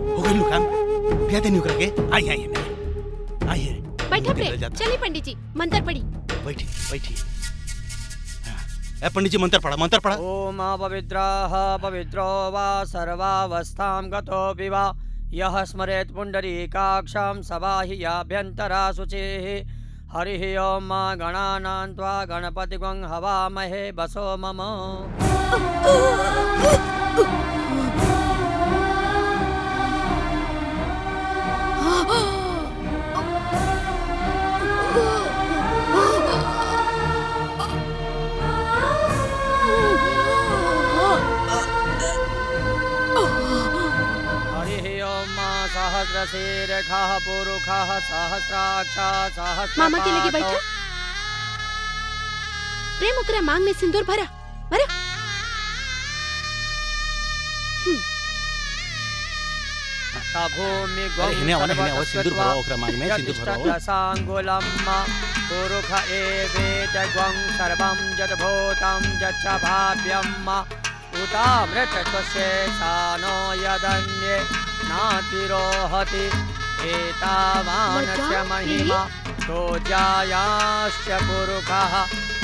हो गई काम, ब्याह देनी करा के आई आई आई। बैठा प्रेम, चलिए पंडित जी मंत्र पढ़ी। बैठी बैठी। पंडित जी मंत्र पढ़ा, मंत्र पढ़ा। ओम पवित्रः पवित्रो वा सर्वावस्थां गतोऽपि वा यः स्मरेत् पुण्डरीकाक्षं सबाहि याभ्यन्तरा शुचिः। हरिः ओम मा गणानां त्वा गणपतिगं हवामहे वसो मम। सहस्रशीर्षः पुरुषः सहस्राक्षा सहस्रपादौ। मामा के लगे बैठा। प्रेम ओकरा मांग में सिंदूर भरा भरा। भूमि हिने आवा सिंदूर भरा ओकरा मांग में सिंदूर भरा। सांगुलम्मा पुरुष एवेद ग्वं सर्वं यद्भूतं यच्च भाव्यम् उतामृतत्वशेषानो यदन्ये नातिरोहति एतावानस्य महिमा तोजायाश्च पुरुषः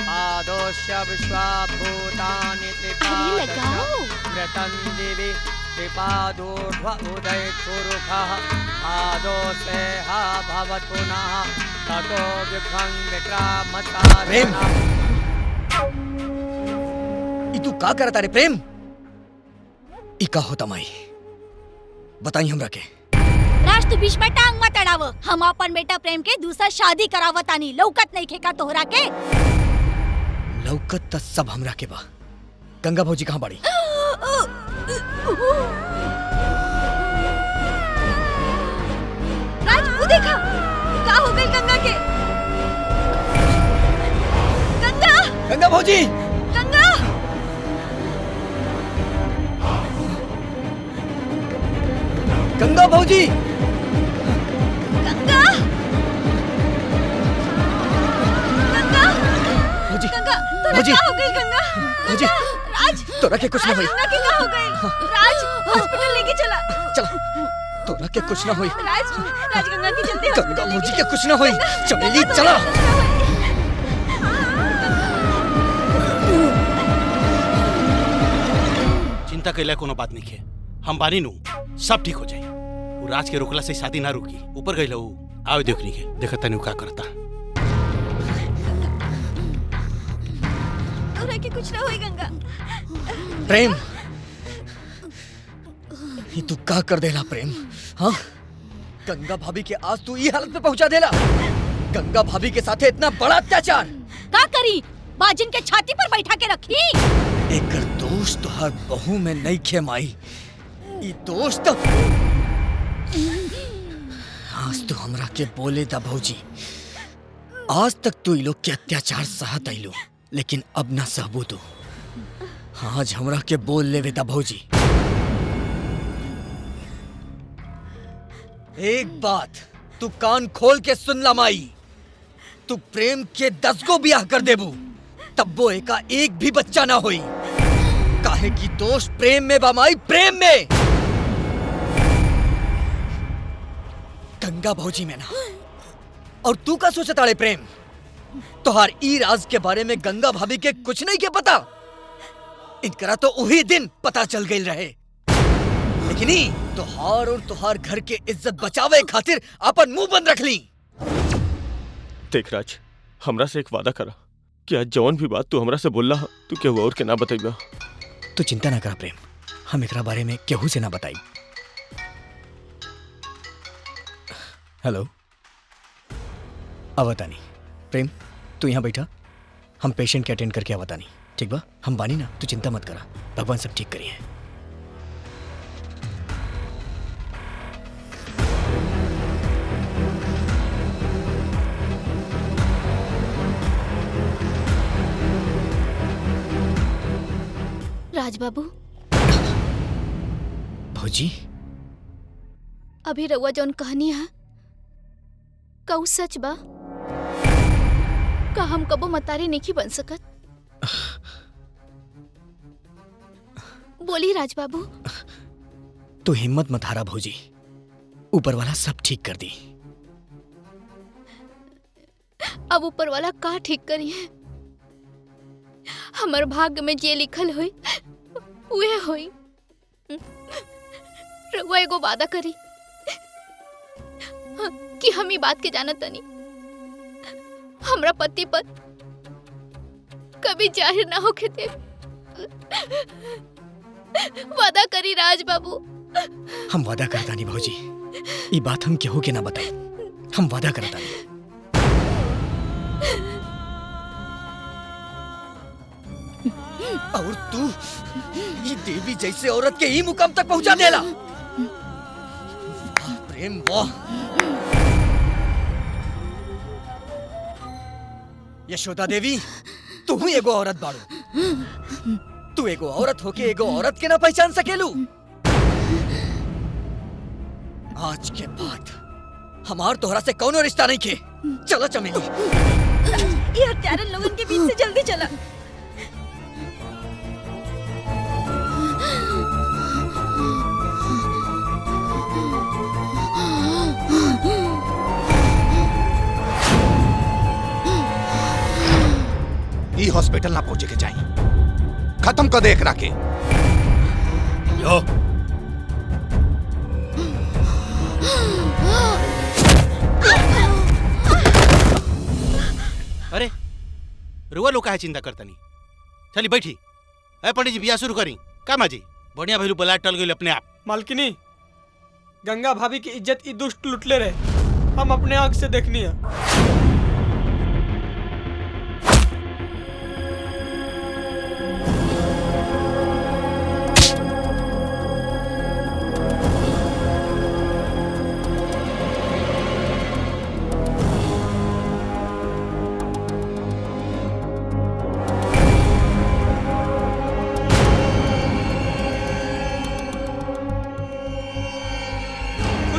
पादोश्च विश्वभूतानि त्रिपादश्च दिवि त्रिपादोर्ध्व उदय पुरुषः पादोसेह भवत् पुनः ततो विभ्रं विक्रामतारणः। तू का करता रे प्रेम? ई का होता माई बताई हमरा के। राज तू बीच में टांग मत अड़ाव। हम अपन बेटा प्रेम के दूसरा शादी करावतानी। लौकत नहीं खेका तोहरा के? लौकत त सब हमरा के बा। गंगा भौजी कहाँ बाड़ी? राज वो देखा का हो गई गंगा के। गंगा गंगा भौजी गंगा गंगा भौजी गंगा गंगा भौजी गंगा तोरा भौजी क्या हो गई गंगा? भौजी राज तोरा के कुछ ना होई। गंगा के क्या हो गई? राज हॉस्पिटल लेके चला। चल तोरा के कुछ ना होई। राज राज गंगा की जल्दी गंगा भौजी के कुछ ना होई। चमेली चला। चिंता कैला कोनो बात नहीं है। हम बानी नु सब ठीक हो जाए। वो राज के रोकला से शादी ना रुकी। ऊपर गई लहू आओ देखनी के देखा तनी का करता। तोरा के कुछ ना होई गंगा। प्रेम ये तू का कर देला प्रेम? हाँ गंगा भाभी के आज तू ये हालत में पहुंचा देला। गंगा भाभी के साथ इतना बड़ा अत्याचार का करी? बाजिन के छाती पर बैठा के रखी। एकर दोस्त तो हर बहू में नहीं खे माई। ये दोस्त आज तो हमरा के बोले दा भौजी। आज तक तू लोग के अत्याचार सहत आइलो लेकिन अब ना सहबू तू। आज हमरा के बोल लेवे दा भौजी। एक बात तू कान खोल के सुन ला माई। तू प्रेम के 10 को ब्याह कर देबू तब वो का एक भी बच्चा ना होई। काहे की दोष प्रेम में बामाई प्रेम में। गंगा भौजी में ना। और तू का सोचता रे प्रेम? तोहार ई राज के बारे में गंगा भाभी के कुछ नहीं के पता। इनकरा तो वही दिन पता चल गई रहे। लेकिन ई तोहार और तोहार घर के इज्जत बचावे खातिर अपन मुंह बंद रख ली। देख राज, हमरा से एक वादा करा कि आज जौन भी बात तू हमरा से बोलला तू केहू और के ना बताइबा। तू चिंता ना करा प्रेम, हम एकरा बारे में केहू से ना बताई। हेलो अवतानी। प्रेम तू यहाँ बैठा, हम पेशेंट के अटेंड करके अवतानी। ठीक बा? हम बानी ना, तू चिंता मत करा। भगवान सब ठीक करिए। राज बाबू भौजी अभी रउआ जौन कहानी है का उ सच बा? का हम कबो मतारी नहीं बन सकत? बोली राज बाबू। तू हिम्मत मत हारा भौजी, ऊपर वाला सब ठीक कर दी। अब ऊपर वाला का ठीक करी है? हमार भाग्य में जे लिखल हुई उहे हुई। रउआ एगो वादा करी कि हम ई बात के जानत तनी हमरा पति पर कभी जाहिर ना होके दे। वादा करी राज बाबू। हम वादा करता नहीं भौजी, ये बात हम केहू के ना बताई। हम वादा करता नहीं। और तू ये देवी जैसे औरत के ही मुकाम तक पहुंचा देला। प्रेम वाह। यशोदा देवी, तू ही एगो औरत बाड़ू। तू एगो औरत होके एगो औरत के ना पहचान सकेलू। आज के बाद हमार तोहरा से कौनो रिश्ता नहीं के। चलो चमेली। ये हत्यारे लोगन के बीच से जल्दी चला। ई हॉस्पिटल ना पहुंचे के चाहिए। खत्म कर दे एकरा के। यो अरे रुआ लोग काहे चिंता करता नहीं। चली बैठी। अरे पंडित जी बिया शुरू करी। का माजी बढ़िया भैलू बला टल गई अपने आप। मालकिनी, गंगा भाभी की इज्जत ई दुष्ट लुटले रहे, हम अपने आंख से देखनी है।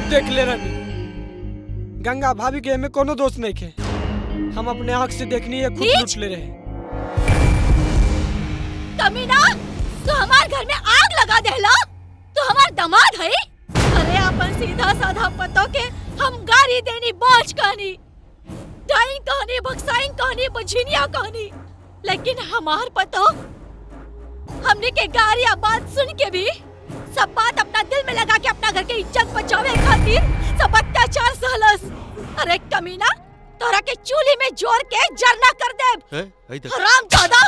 देख ले रानी, गंगा भाभी के में कोनो दोष नहीं खे। हम अपने आंख से देखनी है, खुद लूट ले रहे। कमीना, तू हमार घर में आग लगा देला? तू हमार दामाद है? अरे अपन सीधा साधा पतो के हम गाड़ी देनी बोझ कहानी, डाइन कहानी, बक्साइन कहानी, बझिनिया कहानी, लेकिन हमार पतो हमने के गाड़ी बात सुन के भी सब बात अपना दिल में लगा के अपना घर के इज्जत बचावे खातिर सब अत्याचार सहलस। अरे कमीना, तोरा के चूल्ही में जोड़ के जरना कर देब। हरामजादा,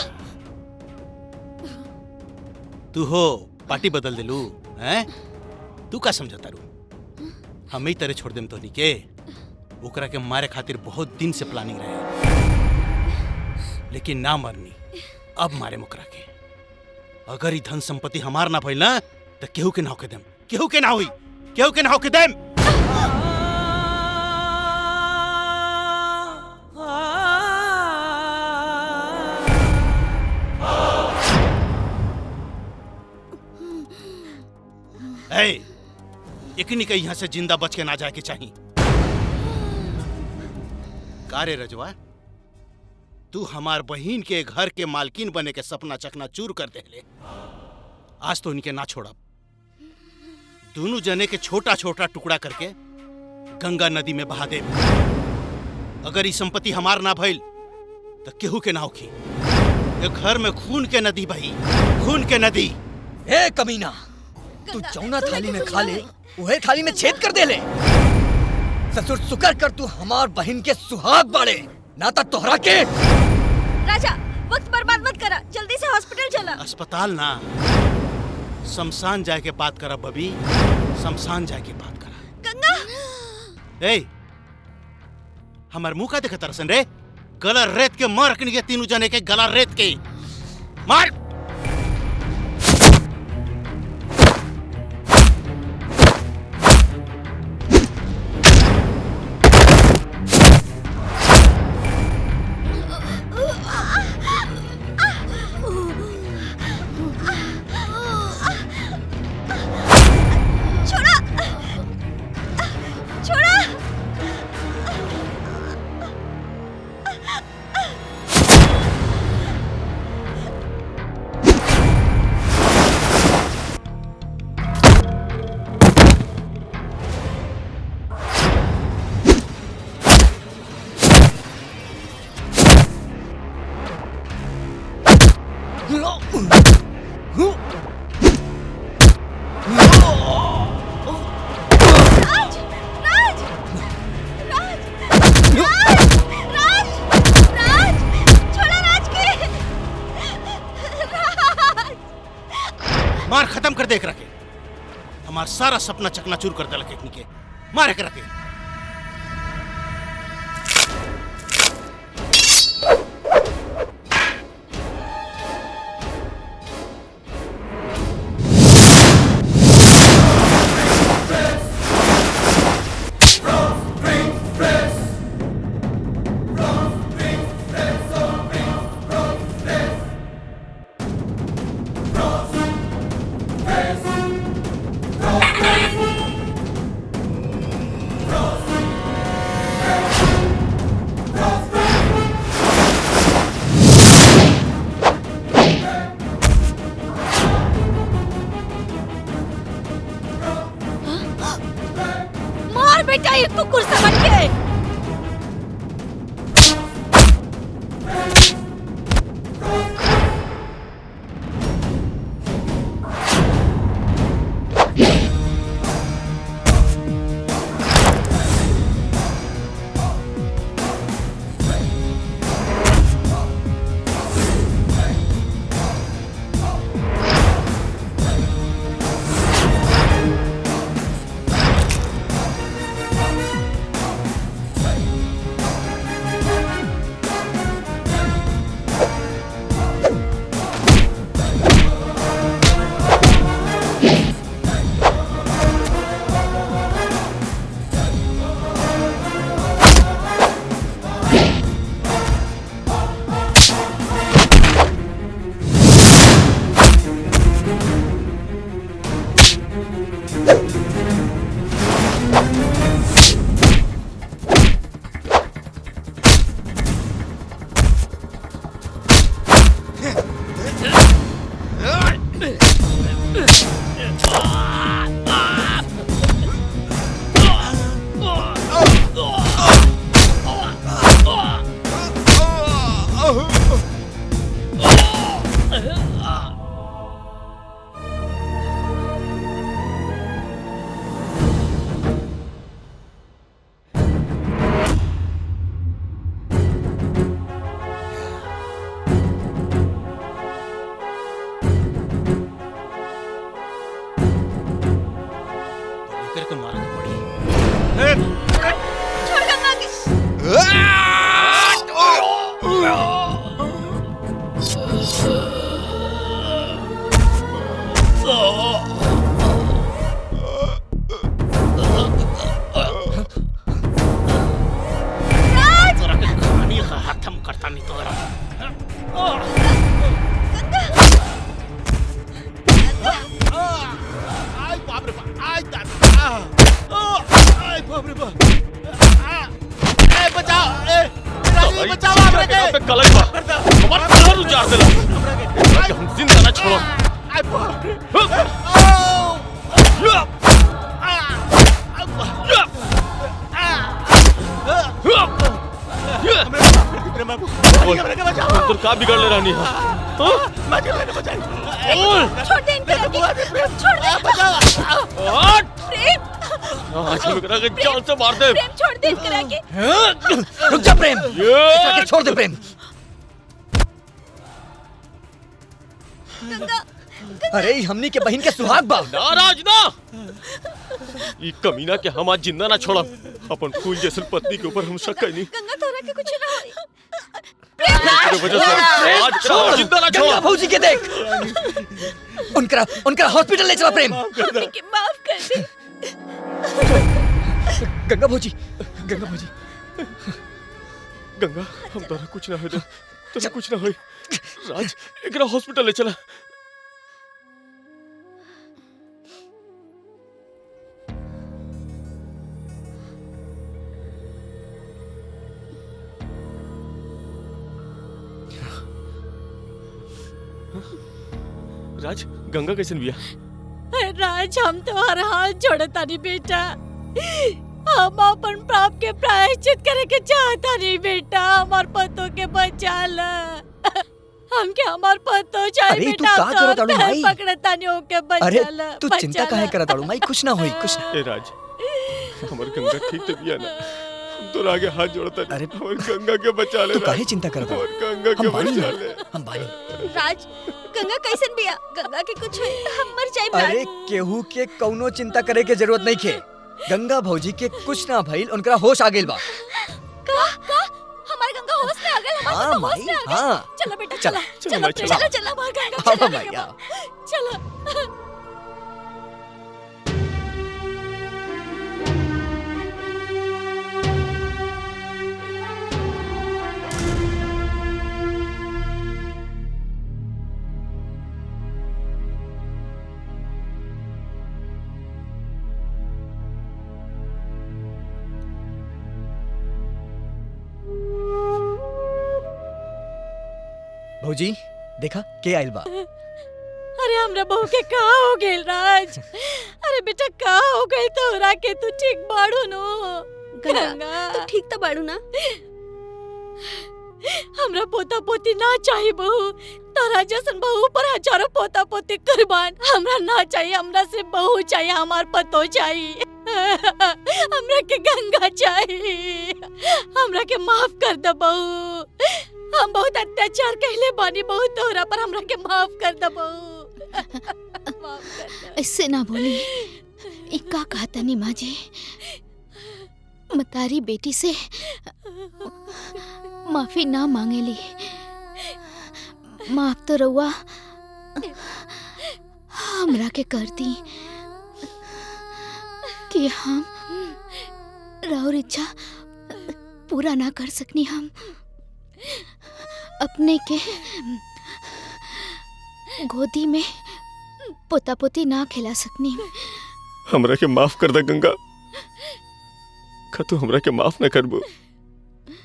तू हो पार्टी बदल देलू हैं? तू का समझता रू? हम ही तरह छोड़ देम तो नहीं के। ओकरा के मारे खातिर बहुत दिन से प्लानिंग रहे, लेकिन ना मरनी अब मारे मुकरा के। अगर ई धन संपत्ति हमार ना भइल ना तो केहू के ना होके देम, केहू के ना होई, केहू के ना होके देम। एकनी के यहाँ से जिंदा बच के ना जाए के चाहिए। का रे रजवा, तू हमार बहिन के घर के मालकिन बने के सपना चकना चूर कर देले। आज तो इनके ना छोड़ा। दोनों जने के छोटा छोटा टुकड़ा करके गंगा नदी में बहा दे। अगर ये संपत्ति हमार ना भइल तो केहू के ना होखी। ये घर में खून के नदी बही, खून के नदी। ए कमीना, तू जौना थाली में खा ले उहे थाली में छेद कर दे ले। ससुर शुक्र कर तू हमार बहन के सुहाग बाड़े, ना तो तोहरा के। राजा, वक्त बर्बाद मत करा, जल्दी से हॉस्पिटल चला। अस्पताल ना, शमशान जाए के बात करा बबी, शमशान जाए के बात करा। गंगा, ए हमार मुंह का देखा तरसन रे? गला रेत के मार रखनी के तीनों जने के गला रेत के मार। मार खत्म कर देख रखे। हमारा सारा सपना चकनाचूर कर दे लगे के मारे कर रखे। बेटा ये कुकुर समझ के। रुक जा प्रेम, छोड़ दे प्रेम। अरे हमनी के बहन के सुहाग बा। नाराज ना, ये कमीना के हम आज जिंदा ना छोड़ा। अपन फूल जैसे पत्नी के ऊपर हम शक नहीं। गंगा तोरा के कुछ ना होई। आज जिंदा ना छोड़ा। भौजी के देख, उनका हॉस्पिटल ले चला प्रेम। माफ कर दे। गंगा भौजी, गंगा हम तोरा कुछ ना हो दे, तोरा कुछ ना होई। राज एकरा हॉस्पिटल ले चला। राज गंगा कैसन बिया? राज हम तुम्हारा हाथ जोड़ता नहीं बेटा। हम अपन पाप के प्रायश्चित करे के चाहता नहीं बेटा। हमार पतों के बचा ला। हम क्या हमार पतो चाहिए बेटा। अरे तू का करत आड़ू माई? पकड़ता नहीं होके बचा ला। तू चिंता काहे करत आड़ू माई? कुछ ना होई, कुछ ना। ए राज हमर गंगा ठीक तो बिया ना? हम तो आगे हाथ जोड़ता। अरे हमर गंगा के बचा ले। तू काहे चिंता करत आड़ू? गंगा के बचा ले। हम बानी। राज गंगा कैसन बिया? गंगा के कुछ हम मर जाए। अरे केहू के कौनो चिंता करे के जरूरत नहीं खे। गंगा भौजी के कुछ ना भइल, उनका होश आ गेल बा। का हमार गंगा होश में आ गए। हमार हाँ होश में आ गए। हाँ। चलो बेटा चला चला चला, चला चला। चला हमार गंगा हाँ, चला माई, हाँ। चला। भौजी देखा के आइल बा। अरे हमरा बहू के का हो गेल राज? अरे बेटा का हो गई तोरा के? तू ठीक बाड़ू नो? गंगा तू ठीक तो बाड़ू ना? हमरा पोता पोती ना चाहिए बहू। तारा जैसन बहू पर हजारों पोता पोती कुर्बान। हमरा ना चाहिए, हमरा से बहू चाहिए, हमार पतो चाहिए। हमरा के गंगा चाहिए। हमरा के माफ कर दे बहू। हम बहुत अत्याचार कहले बानी बहू तोहरा पर, हमरा के माफ कर दे बहू। माफ कर दे। ऐसे ना बोली। इक्का कहता नहीं माँ जी, मतारी बेटी से माफी ना मांगेली। माफ तो रउआ हमरा के कर दी कि हम राउर इच्छा पूरा ना कर सकनी। हम अपने के गोदी में पोता पोती ना खिला सकनी। हमरा के माफ कर दे गंगा। का तू हमरा के माफ न करबो?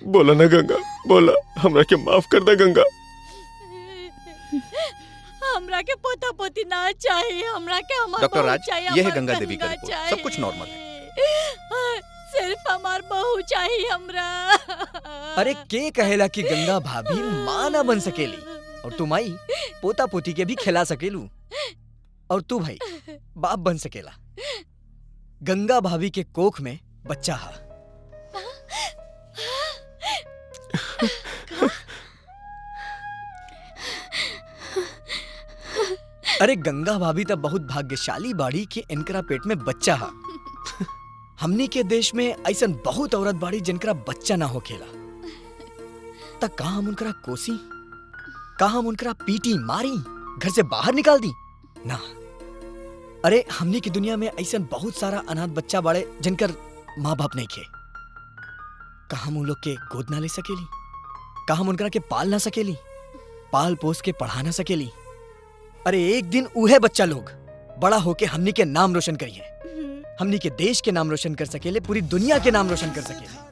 बोला ना गंगा, बोला हमरा के माफ कर दे गंगा। हमरा के पोता पोती ना चाहिए, हमरा के हमार डॉक्टर बहू राज, चाहिए, ये है हमार गंगा देवी का गंगा रिपोर्ट। चाहिए। सब कुछ नॉर्मल है। सिर्फ हमार बहू चाहिए हमरा। अरे के कहेला कि गंगा भाभी माँ ना बन सकेली, और तू माई पोता पोती के भी खिला सकेलू, और तू भाई बाप बन सकेला। गंगा भाभी के कोख में बच्चा हा। अरे गंगा भाभी तो बहुत भाग्यशाली बाड़ी कि इनकरा पेट में बच्चा हा। हमनी के देश में ऐसन बहुत औरत बाड़ी जिनकरा बच्चा ना होखेला। तक कहा हम उनकरा कोसी, कहा हम उनकरा पीटी मारी, घर से बाहर निकाल दी ना। अरे हमनी की दुनिया में ऐसन बहुत सारा अनाथ बच्चा बाड़े जिनकर माँ बाप नहीं खे। कहा हम उन लोग के गोद ना ले सकेली? कहा हम उनकरा के पाल ना सकेली, पाल पोस के पढ़ा ना सकेली? अरे एक दिन उहे बच्चा लोग बड़ा होके हमनी के नाम रोशन करिए, हमनी के देश के नाम रोशन कर सकेले, पूरी दुनिया के नाम रोशन कर सकेले।